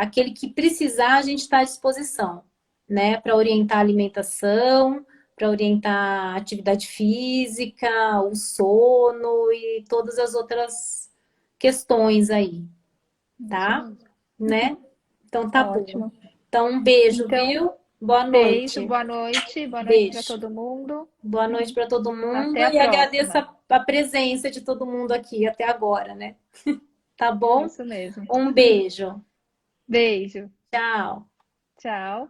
Speaker 3: aquele que precisar, a gente está à disposição, né? Para orientar a alimentação, para orientar a atividade física, o sono e todas as outras questões aí,
Speaker 2: Isso
Speaker 3: tá?
Speaker 2: mesmo.
Speaker 3: Né? Então tá bom.
Speaker 2: Ótimo.
Speaker 3: Então um beijo,
Speaker 2: Então,
Speaker 3: viu? Boa
Speaker 2: beijo,
Speaker 3: noite.
Speaker 2: boa noite para
Speaker 3: Beijo.
Speaker 2: todo mundo.
Speaker 3: Boa noite para todo mundo
Speaker 2: Até a
Speaker 3: e agradeço
Speaker 2: próxima.
Speaker 3: a presença de todo mundo aqui até agora, né? Tá bom?
Speaker 2: Isso mesmo.
Speaker 3: Um beijo.
Speaker 2: Beijo.
Speaker 3: Tchau.
Speaker 2: Tchau.